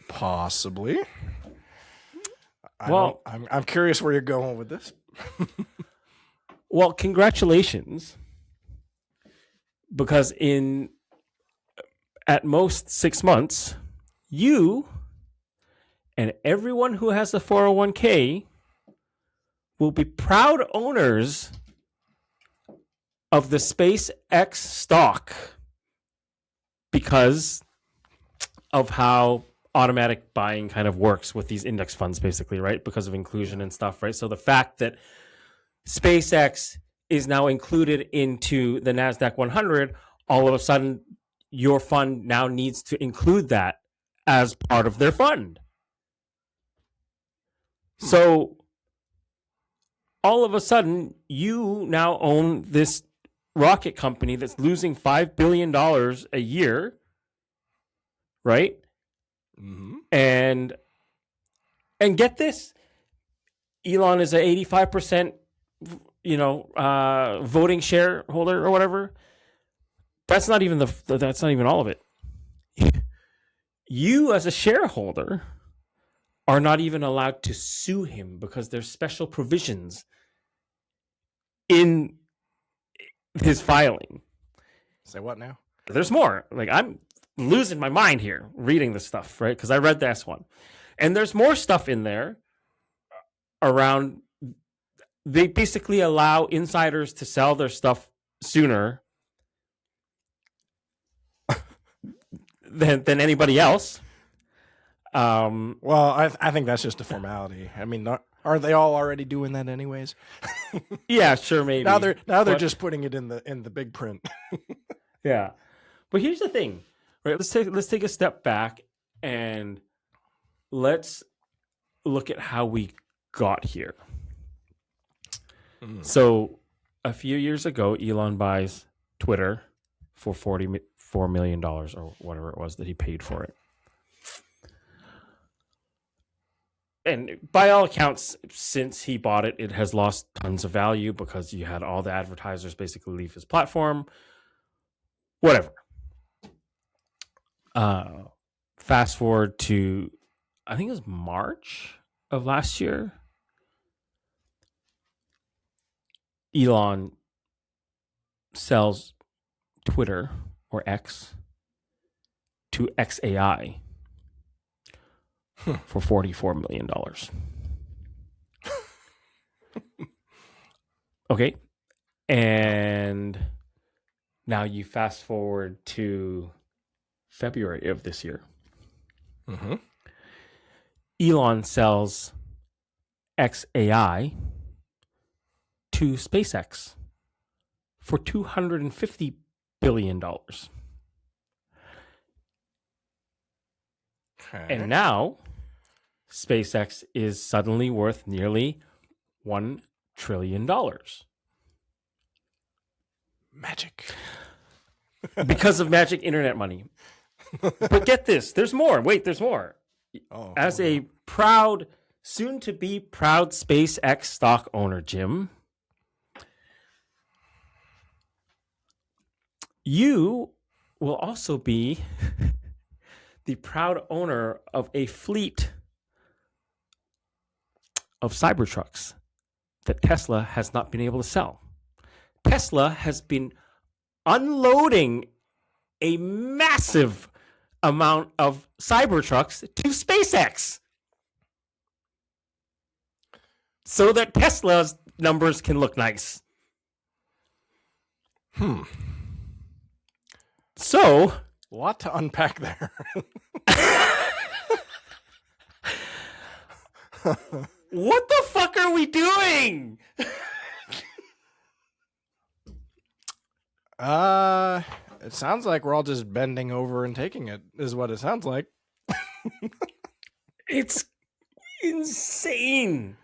Possibly. Well, I'm curious where you're going with this. Well, congratulations, because in at most 6 months, you and everyone who has a 401k will be proud owners of the SpaceX stock because of how automatic buying kind of works with these index funds, basically, right? Because of inclusion and stuff, right? So the fact that SpaceX is now included into the NASDAQ 100, all of a sudden your fund now needs to include that as part of their fund. So all of a sudden you now own this rocket company that's losing $5 billion a year, right? Mm-hmm. And get this, Elon is an 85%, voting shareholder or whatever. That's not even that's not even all of it. You as a shareholder are not even allowed to sue him because there's special provisions in his filing. Say what now? There's more. Like, I'm losing my mind here reading this stuff, right? Because I read the S1. And there's more stuff in there around. They basically allow insiders to sell their stuff sooner than anybody else. Well, I think that's just a formality. I mean, aren't they all already doing that anyways? Yeah, sure, maybe. Now they're just putting it in the big print. Yeah, but here's the thing, right? Let's take a step back and let's look at how we got here. So a few years ago, Elon buys Twitter for $44 million or whatever it was that he paid for it. And by all accounts, since he bought it, it has lost tons of value because you had all the advertisers basically leave his platform. Whatever. Fast forward to, I think it was March of last year. Elon sells Twitter or X to XAI for $44 million. Okay. And now you fast forward to February of this year. Mm-hmm. Elon sells XAI to SpaceX for $250 billion. Okay. And now SpaceX is suddenly worth nearly $1 trillion. Magic. Because of magic internet money. But get this, there's more. Wait, there's more. Oh, As a soon to be proud SpaceX stock owner, Jim, you will also be the proud owner of a fleet of Cybertrucks that Tesla has not been able to sell. Tesla has been unloading a massive amount of Cybertrucks to SpaceX so that Tesla's numbers can look nice. So, a lot to unpack there. what the fuck are we doing? It sounds like we're all just bending over and taking it, is what it sounds like. It's insane.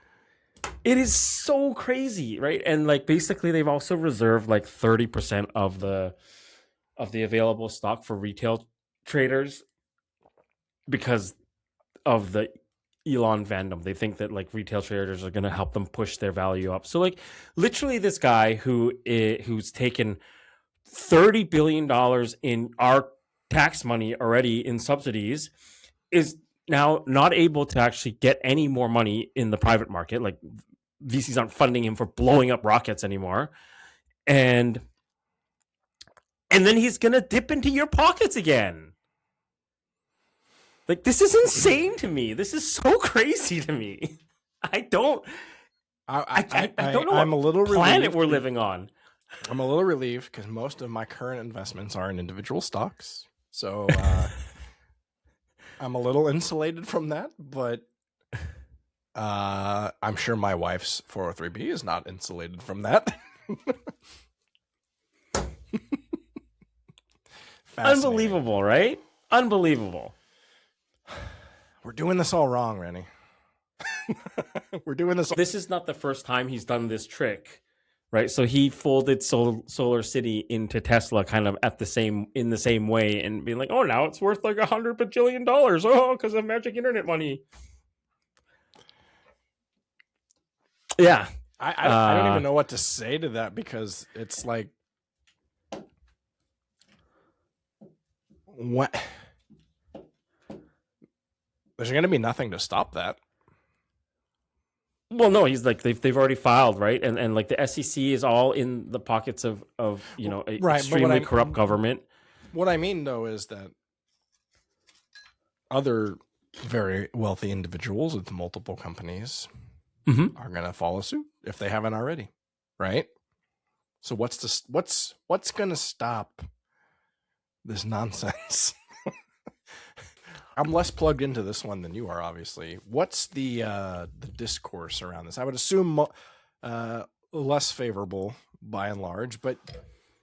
It is so crazy, right? And like basically they've also reserved like 30% of the available stock for retail traders because of the Elon fandom. They think that like retail traders are going to help them push their value up. So like literally this guy who's taken $30 billion in our tax money already in subsidies, is now not able to actually get any more money in the private market. Like VCs aren't funding him for blowing up rockets anymore. And then he's going to dip into your pockets again. Like, this is insane to me. This is so crazy to me. I don't know I'm a little planet relieved. we're living on. I'm a little relieved because most of my current investments are in individual stocks. So I'm a little insulated from that, but I'm sure my wife's 403b is not insulated from that. Unbelievable, right? Unbelievable. We're doing this all wrong, Renny. We're doing this. This is not the first time he's done this trick, right? So he folded Solar City into Tesla kind of in the same way, and being like, oh, now it's worth like $100 bajillion. Oh, because of magic internet money. Yeah. I don't even know what to say to that, because it's like, what? There's going to be nothing to stop that. Well, no, he's like, they've already filed, right? And like the SEC is all in the pockets of right, extremely corrupt government. What I mean, though, is that other very wealthy individuals with multiple companies are going to follow suit if they haven't already, right? So what's going to stop this nonsense? I'm less plugged into this one than you are, obviously. What's the discourse around this? I would assume less favorable by and large, but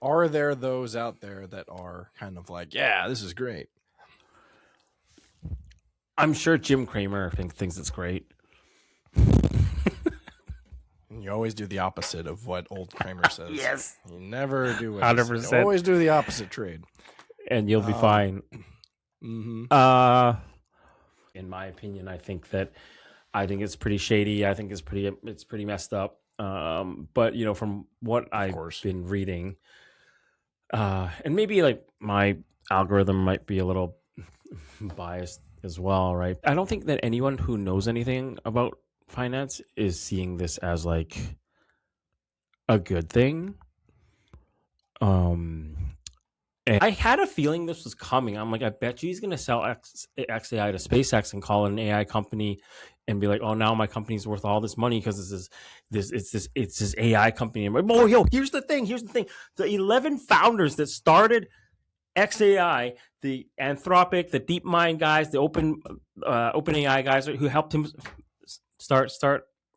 are there those out there that are kind of like, yeah, this is great? I'm sure Jim Cramer thinks it's great. You always do the opposite of what old Cramer says. Yes. You never do what 100%. You always do the opposite trade. And you'll be fine. Mm-hmm. In my opinion, I think it's pretty shady. I think it's pretty messed up. But from what I've been reading, and maybe like my algorithm might be a little biased as well, right? I don't think that anyone who knows anything about finance is seeing this as like a good thing. And I had a feeling this was coming. I'm like, I bet you he's going to sell XAI to SpaceX and call it an AI company and be like, oh, now my company's worth all this money because it's this AI company. And I'm like, oh, yo, here's the thing. The 11 founders that started XAI, the Anthropic, the DeepMind guys, the OpenAI guys who helped him start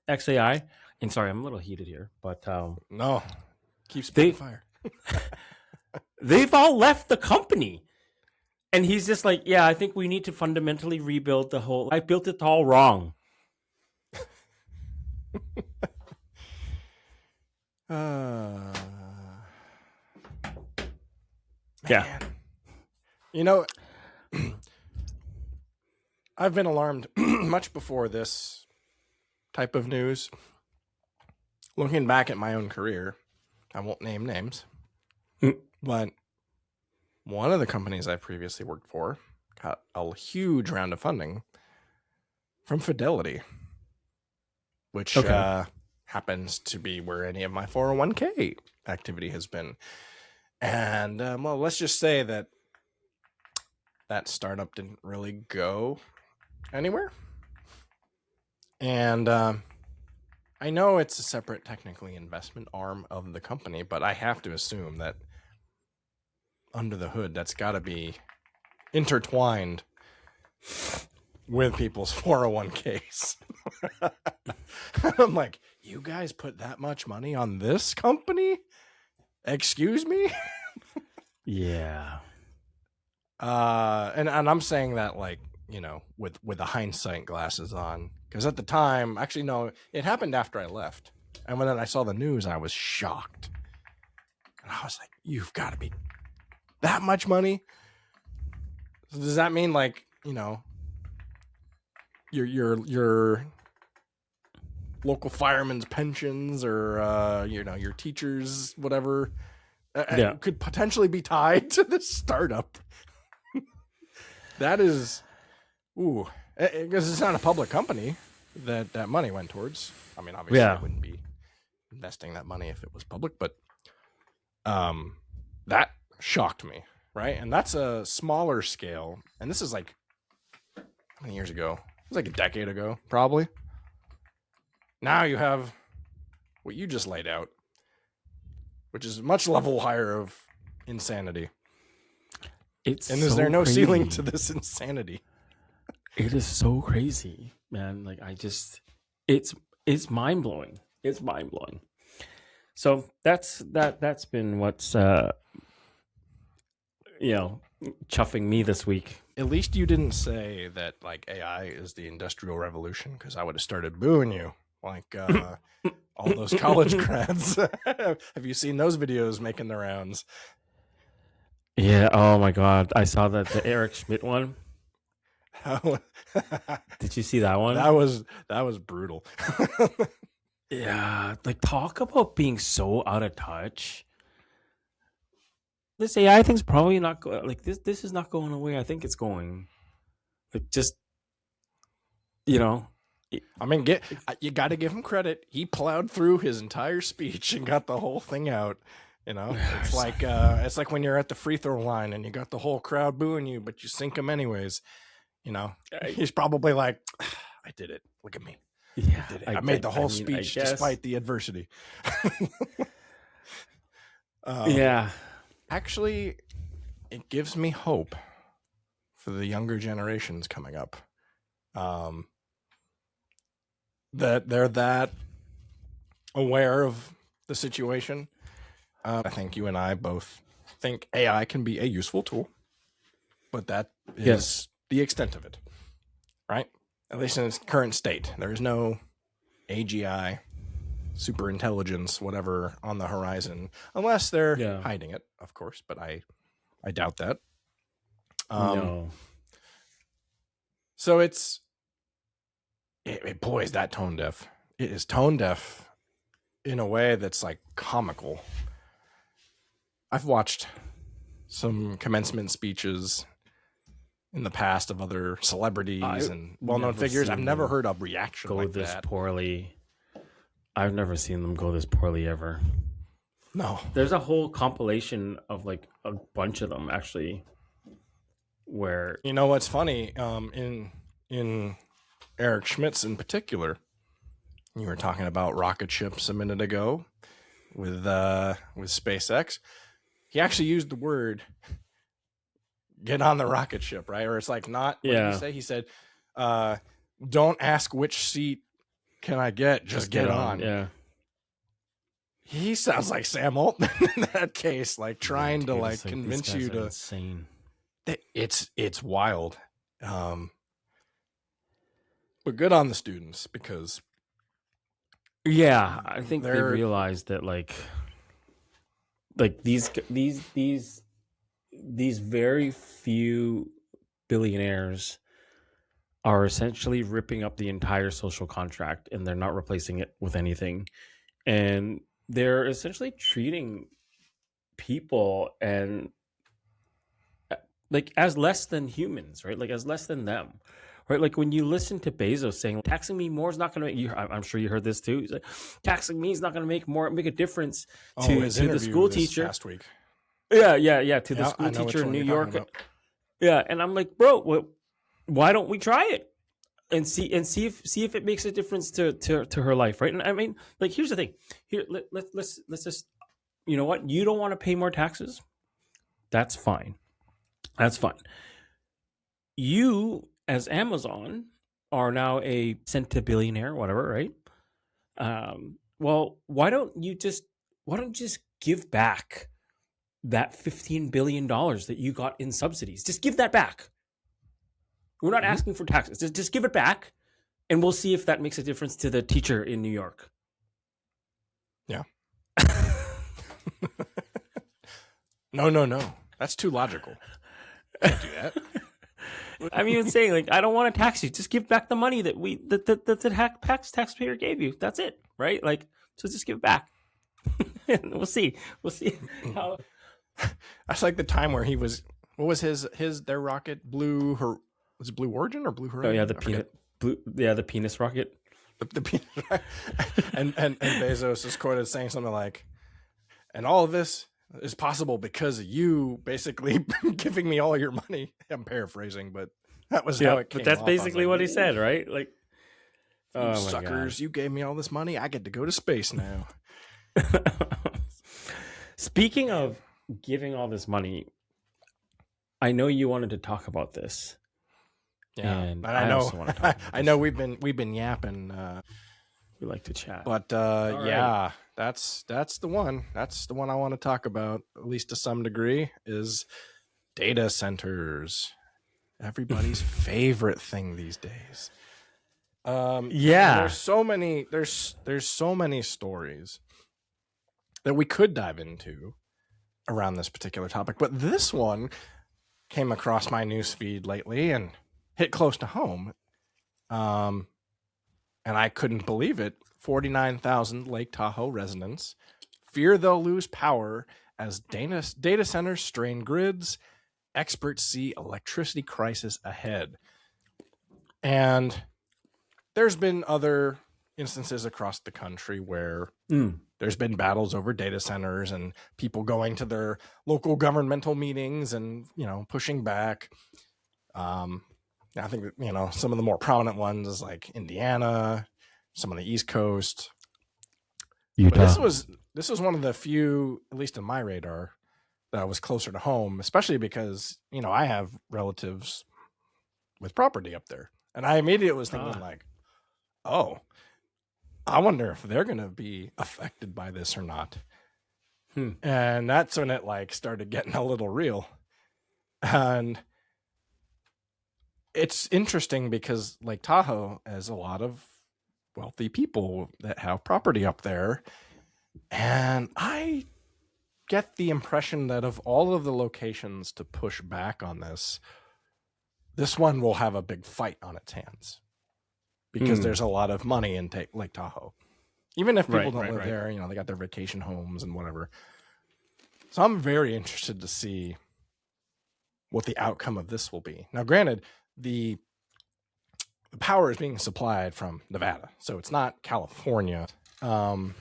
XAI. And sorry, I'm a little heated here, but no, keep spitting fire. They've all left the company. And he's just like, yeah, I think we need to fundamentally rebuild the whole. I built it all wrong. Yeah. I've been alarmed much before this type of news. Looking back at my own career, I won't name names. But one of the companies I previously worked for got a huge round of funding from Fidelity, which happens to be where any of my 401k activity has been. And, let's just say that startup didn't really go anywhere. And I know it's a separate, technically, investment arm of the company, but I have to assume that under the hood, that's got to be intertwined with people's 401ks. I'm like, you guys put that much money on this company? Excuse me? Yeah. And I'm saying that like, with the hindsight glasses on, because at the time, actually, no, it happened after I left. And when then I saw the news, I was shocked. And I was like, you've got to be that much money? So does that mean like, your local firemen's pensions or your teachers, whatever, Yeah. could potentially be tied to this startup. That is, because it's not a public company that money went towards. I mean, obviously, I wouldn't be investing that money if it was public, but that shocked me, right? And that's a smaller scale. And this is like, how many years ago? It was like a decade ago, probably. Now you have what you just laid out, which is much level higher of insanity. And is there no ceiling to this insanity? It is so crazy, man. Like it's mind blowing. It's mind blowing. So that's been what's chuffing me this week. At least you didn't say that like AI is the industrial revolution, because I would have started booing you. Like all those college grads. Have you seen those videos making the rounds? Yeah. Oh my God. I saw the Eric Schmidt one. Did you see that one? That was brutal. Yeah. Like, talk about being so out of touch. This AI thing's probably not going. Like this is not going away. I think it's going. Like, just I mean, you got to give him credit. He plowed through his entire speech and got the whole thing out. It's like when you're at the free throw line and you got the whole crowd booing you, but you sink them anyways. He's probably like, I did it. Look at me. Yeah, I did it. I made the whole speech despite the adversity. Yeah. Actually, it gives me hope for the younger generations coming up. That they're that aware of the situation. I think you and I both think AI can be a useful tool, but that is the extent of it, right? At least in its current state. There is no AGI, super intelligence, whatever, on the horizon, unless they're hiding it, of course, but I doubt that. No. So boy, is that tone deaf. It is tone deaf in a way that's like comical. I've watched some commencement speeches in the past of other celebrities and well-known figures. I've never heard a reaction like this that. Poorly. I've never seen them go this poorly ever. No. There's a whole compilation of like a bunch of them actually, where what's funny, in Eric Schmidt's in particular, you were talking about rocket ships a minute ago with SpaceX. He actually used the word "get on the rocket ship," right? Or it's like not. What did he say? He said, "Don't ask which seat can I get, just get on." Yeah. He sounds like Sam Altman in that case, like trying to like convince you to. Insane. It's wild. But good on the students, because I think they realized that like these very few billionaires are essentially ripping up the entire social contract, and they're not replacing it with anything, and they're essentially treating people and like as less than humans, right? Like as less than them. Right, like when you listen to Bezos saying taxing me more is not going to make. I'm sure you heard this too. He's like, taxing me is not going to make a difference to the school teacher. Last week. Yeah. To the school teacher in New York. Yeah, and I'm like, bro, why don't we try it and see if it makes a difference to her life, right? And I mean, like, here's the thing. Here, let's just, you know what? You don't want to pay more taxes. That's fine. You, as Amazon, are now a centibillionaire, whatever, right? Well, why don't you just give back that $15 billion that you got in subsidies? Just give that back. We're not asking for taxes. Just give it back, and we'll see if that makes a difference to the teacher in New York. Yeah. No. That's too logical. Can't do that. I'm even saying, like, I don't want to tax you. Just give back the money that the taxpayer gave you. That's it, right? Like, so just give it back. We'll see. We'll see how. That's like the time where he was. What was their rocket? Was it Blue Origin or Blue Oh Horizon? yeah, the penis rocket. And Bezos is quoted saying something like, "And all of this is possible because of you basically giving me all your money." I'm paraphrasing, but that was how it came But that's off. basically what he said, right? Like, You oh my suckers, you gave me all this money. I get to go to space now. God. Speaking of giving all this money, I know you wanted to talk about this. Yeah, and but I know, also want to talk about I know we've been yapping. We like to chat, but yeah, that's the one. That's the one I want to talk about, at least to some degree, is data centers. Everybody's favorite thing these days. Yeah. There's so many stories that we could dive into around this particular topic, but this one came across my newsfeed lately and hit close to home. And I couldn't believe it. 49,000 Lake Tahoe residents fear they'll lose power as data centers strain grids. Experts see electricity crisis ahead. And there's been other instances across the country where there's been battles over data centers and people going to their local governmental meetings and, pushing back. I think that, some of the more prominent ones is like Indiana, some on the East Coast. Utah. But this was one of the few, at least in my radar, that was closer to home, especially because, I have relatives with property up there. And I immediately was thinking like, oh, I wonder if they're going to be affected by this or not. And that's when it started getting a little real. And it's interesting because Lake Tahoe has a lot of wealthy people that have property up there. And I get the impression that of all of the locations to push back on this one will have a big fight on its hands because there's a lot of money in Lake Tahoe. Even if people don't live there, they got their vacation homes and whatever. So I'm very interested to see what the outcome of this will be. Now, granted, the power is being supplied from Nevada, so it's not California. And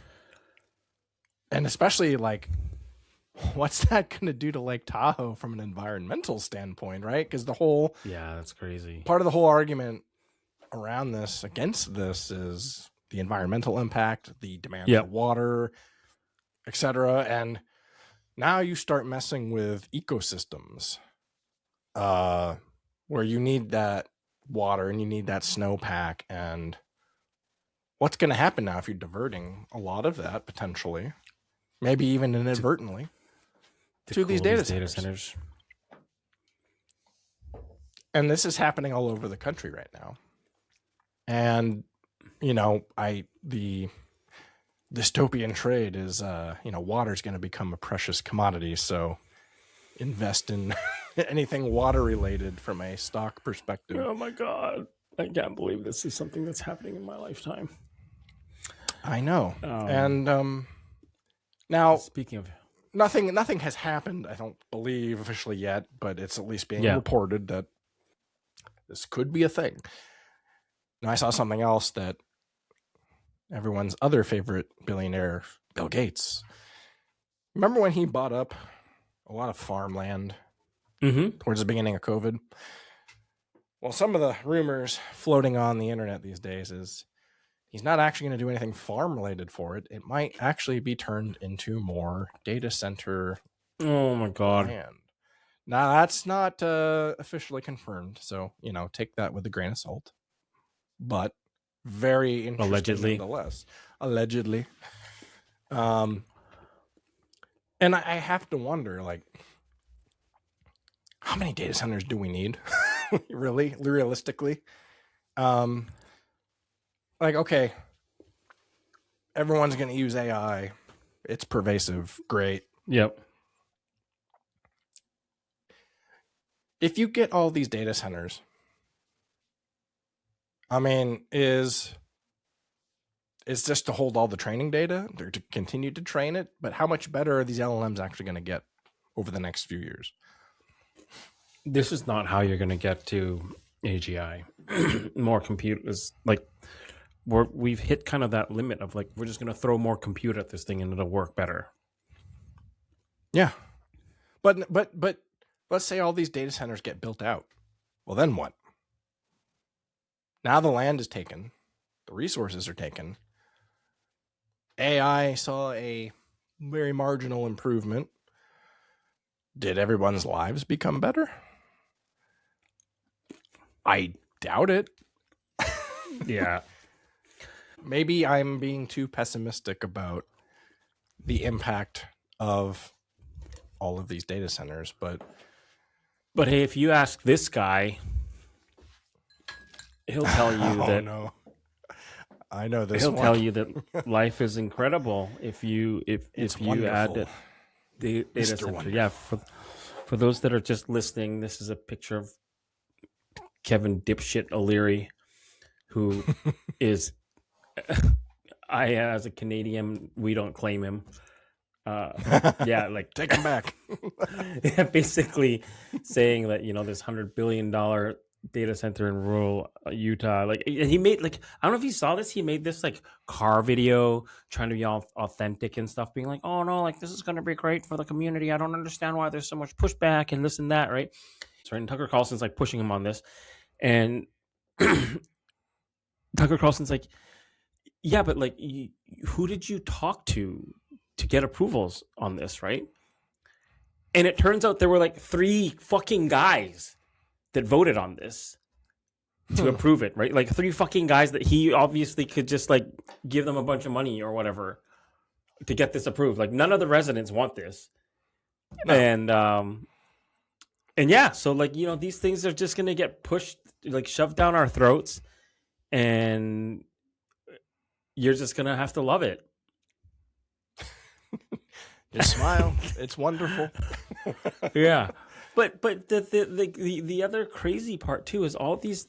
especially what's that going to do to Lake Tahoe from an environmental standpoint, right? Because that's crazy. Part of the whole argument around this, against this, is the environmental impact, the demand for water, etc. And now you start messing with ecosystems, where you need that water and you need that snowpack. And what's going to happen now if you're diverting a lot of that potentially, maybe even inadvertently, to these data centers? And this is happening all over the country right now. And the dystopian trade is water's going to become a precious commodity, so invest in anything water related from a stock perspective. Oh my God, I can't believe this is something that's happening in my lifetime. I know. And now, speaking of, nothing has happened, I don't believe, officially yet, but it's at least being reported that this could be a thing. Now, I saw something else that everyone's other favorite billionaire, Bill Gates, remember when he bought up a lot of farmland towards the beginning of COVID? Well, some of the rumors floating on the internet these days is he's not actually going to do anything farm related for it. It might actually be turned into more data center. Oh my God. Land. Now, that's not officially confirmed, so take that with a grain of salt. But very interesting nonetheless. Allegedly. And I have to wonder, how many data centers do we need? Really? Realistically? Okay, everyone's going to use AI. It's pervasive. Great. Yep. If you get all these data centers, is it's just to hold all the training data or to continue to train it. But how much better are these LLMs actually going to get over the next few years? This is not how you're going to get to AGI. More compute is like we've hit kind of that limit of like we're just going to throw more compute at this thing and it'll work better. Yeah, but let's say all these data centers get built out. Well, then what? Now the land is taken, the resources are taken. AI saw a very marginal improvement. Did everyone's lives become better? I doubt it. Yeah. Maybe I'm being too pessimistic about the impact of all of these data centers, but hey, if you ask this guy, he'll tell you that. No. I know this. He'll one. tell you that life is incredible if you wonderful. add the data Mr. center. Wonderful. Yeah, for those that are just listening, this is a picture of Kevin Dipshit O'Leary, who is as a Canadian, we don't claim him. Yeah, like take him back. Yeah, basically saying that this $100 billion data center in rural Utah, like, and he made, like, I don't know if you saw this, he made this like car video trying to be all authentic and stuff, being like, oh no, like this is going to be great for the community, I don't understand why there's so much pushback and this and that, right? So, and Tucker Carlson's like pushing him on this, and Tucker Carlson's like, yeah, but like, who did you talk to get approvals on this, right? And it turns out there were like 3 fucking guys that voted on this to approve it, right? Like 3 fucking guys that he obviously could just like give them a bunch of money or whatever to get this approved. Like none of the residents want this. No. And yeah, so like, these things are just going to get pushed, like shoved down our throats, and you're just going to have to love it. Just smile. It's wonderful. Yeah. But the other crazy part too is all these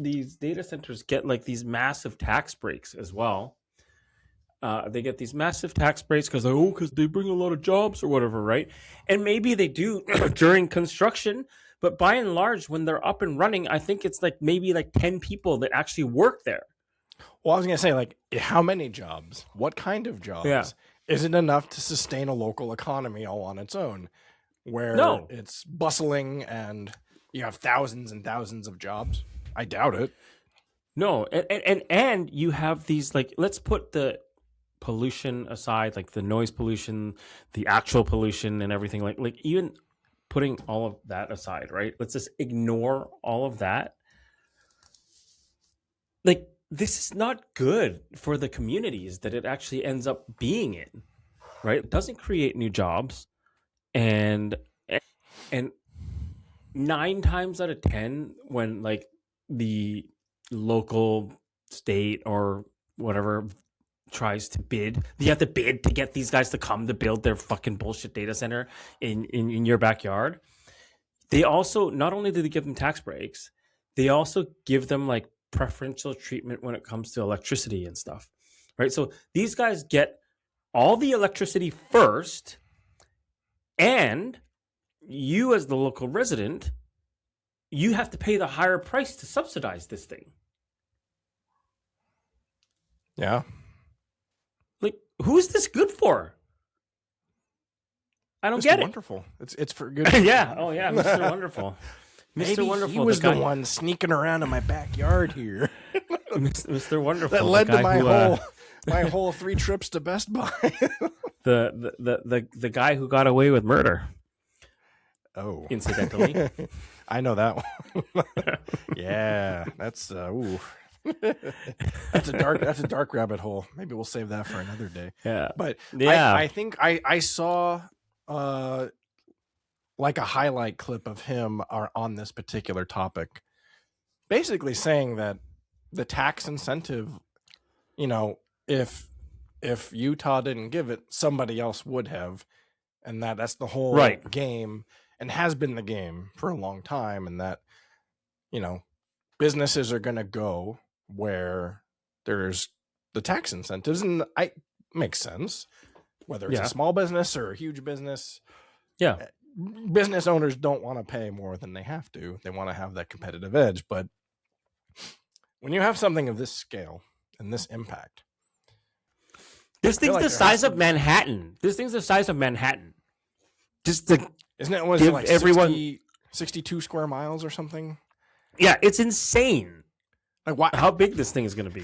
data centers get like these massive tax breaks as well. They get these massive tax breaks because they bring a lot of jobs or whatever, right? And maybe they do during construction, but by and large, when they're up and running, I think it's like maybe like 10 people that actually work there. Well, I was gonna say, like, how many jobs? What kind of jobs? Yeah. Isn't enough to sustain a local economy all on its own, where it's bustling and you have thousands and thousands of jobs? I doubt it. No, and you have these, like, let's put the pollution aside, like the noise pollution, the actual pollution and everything, like even putting all of that aside, right? Let's just ignore all of that. Like, this is not good for the communities that it actually ends up being in, right? It doesn't create new jobs, and 9 times out of 10, when like the local, state, or whatever tries to bid, you have to bid to get these guys to come to build their fucking bullshit data center in your backyard. They also, not only do they give them tax breaks, they also give them like preferential treatment when it comes to electricity and stuff, right? So these guys get all the electricity first, and you as the local resident, you have to pay the higher price to subsidize this thing. Yeah. Like, who's this good for? I don't get it. Wonderful. It's for good. Yeah. Oh yeah, Mr. Wonderful. Maybe Mr. Wonderful. He was the one sneaking around in my backyard here. Mr. Wonderful. That led to my whole 3 trips to Best Buy. the guy who got away with murder. Oh, incidentally. I know that one. Yeah, that's ooh. That's a dark rabbit hole. Maybe we'll save that for another day. Yeah. But yeah, I think I saw like a highlight clip of him on this particular topic, basically saying that the tax incentive, if Utah didn't give it, somebody else would have, and that's the whole game, and has been the game for a long time, and that businesses are going to go where there's the tax incentives, and I makes sense. Whether it's a small business or a huge business, business owners don't want to pay more than they have to. They want to have that competitive edge. But when you have something of this scale and this impact, this thing's the size of Manhattan. This thing's the size of Manhattan. Just to isn't it? Was it like everyone 62 square miles or something? Yeah, it's insane. Like what? How big this thing is going to be?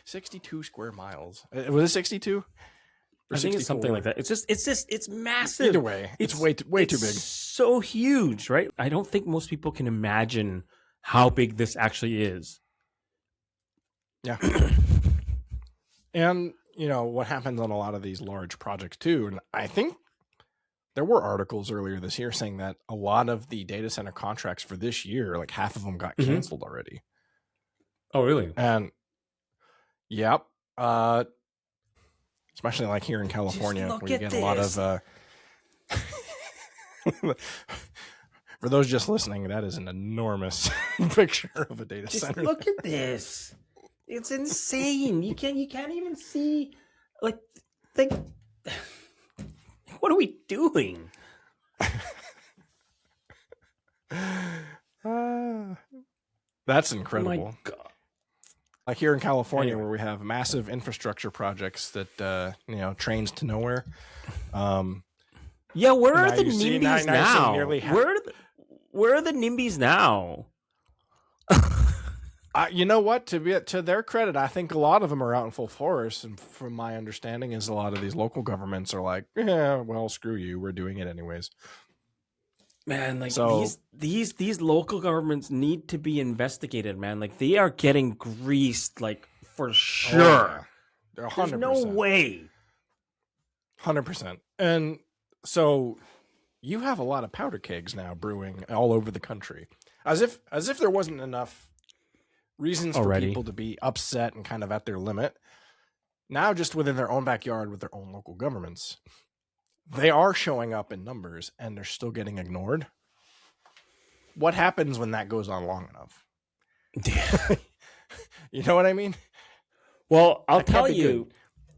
62 square miles. Was it 62? I think it's something like that. It's massive. Either way, it's way too big. So huge, right? I don't think most people can imagine how big this actually is. Yeah. And, what happens on a lot of these large projects too, and I think there were articles earlier this year saying that a lot of the data center contracts for this year, like half of them got canceled already. Oh, really? And, yep. Especially like here in California, where you get a lot of for those just listening, that is an enormous picture of a data center. Look at this. It's insane. You can't even see like what are we doing? That's incredible. Oh my God. Like here in California, where we have massive infrastructure projects that trains to nowhere. Yeah, where are the NIMBYs now? Where are the NIMBYs now? You know what? To their credit, I think a lot of them are out in full force. And from my understanding, is a lot of these local governments are like, yeah, well, screw you, we're doing it anyways. Man, like these local governments need to be investigated, man. Like they are getting greased, like for sure. They're 100%. There's no way. 100%. And so you have a lot of powder kegs now brewing all over the country, as if there wasn't enough reasons for people to be upset and kind of at their limit. Now, just within their own backyard with their own local governments, they are showing up in numbers and they're still getting ignored. What happens when that goes on long enough? You know what I mean? Well, I'll tell you,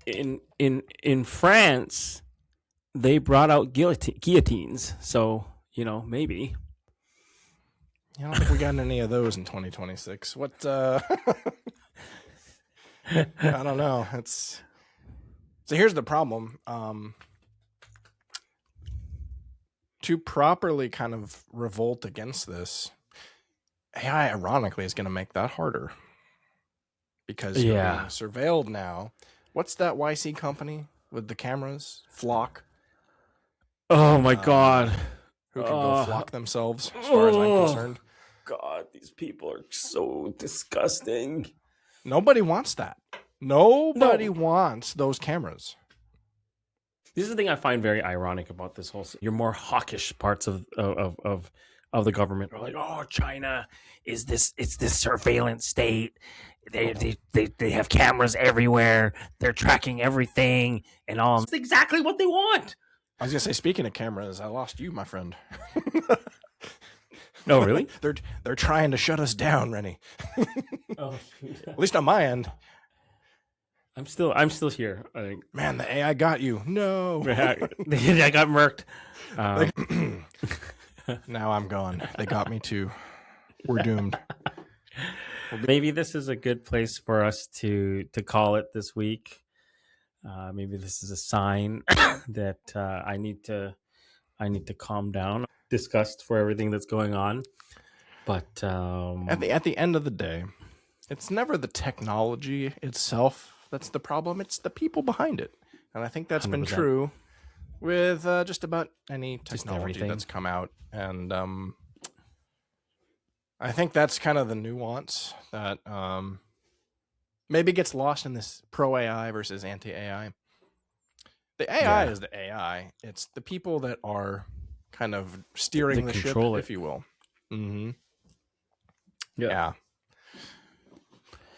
in France, they brought out guillotines. So, maybe. I don't think we got any of those in 2026. What? I don't know. So here's the problem. To properly kind of revolt against this, AI ironically is going to make that harder because you're being surveilled now. What's that YC company with the cameras? Flock. Oh my God. Who can go flock themselves as far as I'm concerned. God, these people are so disgusting. Nobody wants that. Nobody wants those cameras. This is the thing I find very ironic about this whole. Your more hawkish parts of the government are like, oh, China is this. It's this surveillance state. They have cameras everywhere. They're tracking everything and all. It's exactly what they want. I was gonna say, speaking of cameras, I lost you, my friend. Oh, really? They're trying to shut us down, Renny. Oh, yeah. At least on my end. I'm still here, I think. Man, the AI got you. No. I got murked. Now I'm gone. They got me too. We're doomed. Maybe this is a good place for us to call it this week. Maybe this is a sign that I need to calm down. Disgust for everything that's going on. But at the end of the day, it's never the technology itself that's the problem. It's the people behind it. And I think that's 100%. Been true with just about any technology that's come out. And I think that's kind of the nuance that maybe gets lost in this pro AI versus anti AI. The AI is the AI. It's the people that are kind of steering the ship, if you will. Mm-hmm. Yeah.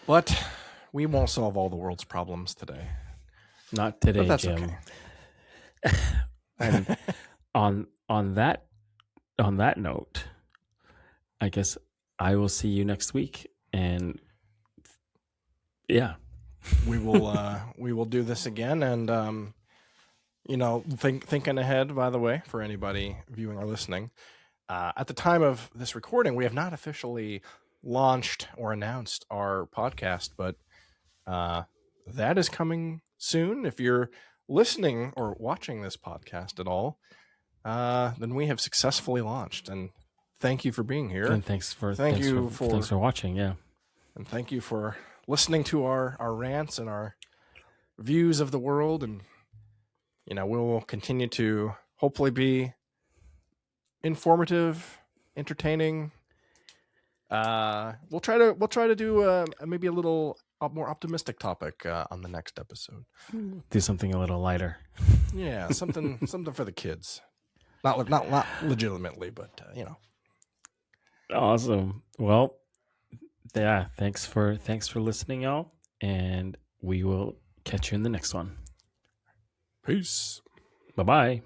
But we won't solve all the world's problems today. Not today, but that's Jim. Okay. And on that note, I guess I will see you next week. And yeah, we will do this again. And thinking ahead, by the way, for anybody viewing or listening, at the time of this recording, we have not officially launched or announced our podcast, but that is coming soon. If you're listening or watching this podcast at all, then we have successfully launched. And thank you for being here. And thanks for watching. Yeah. And thank you for listening to our rants and our views of the world. And, we'll continue to hopefully be informative, entertaining. We'll try to do maybe a little more optimistic topic on the next episode. Do something a little lighter. Yeah, something for the kids. Not legitimately, but Awesome. Well, yeah. Thanks for listening, y'all, and we will catch you in the next one. Peace. Bye-bye.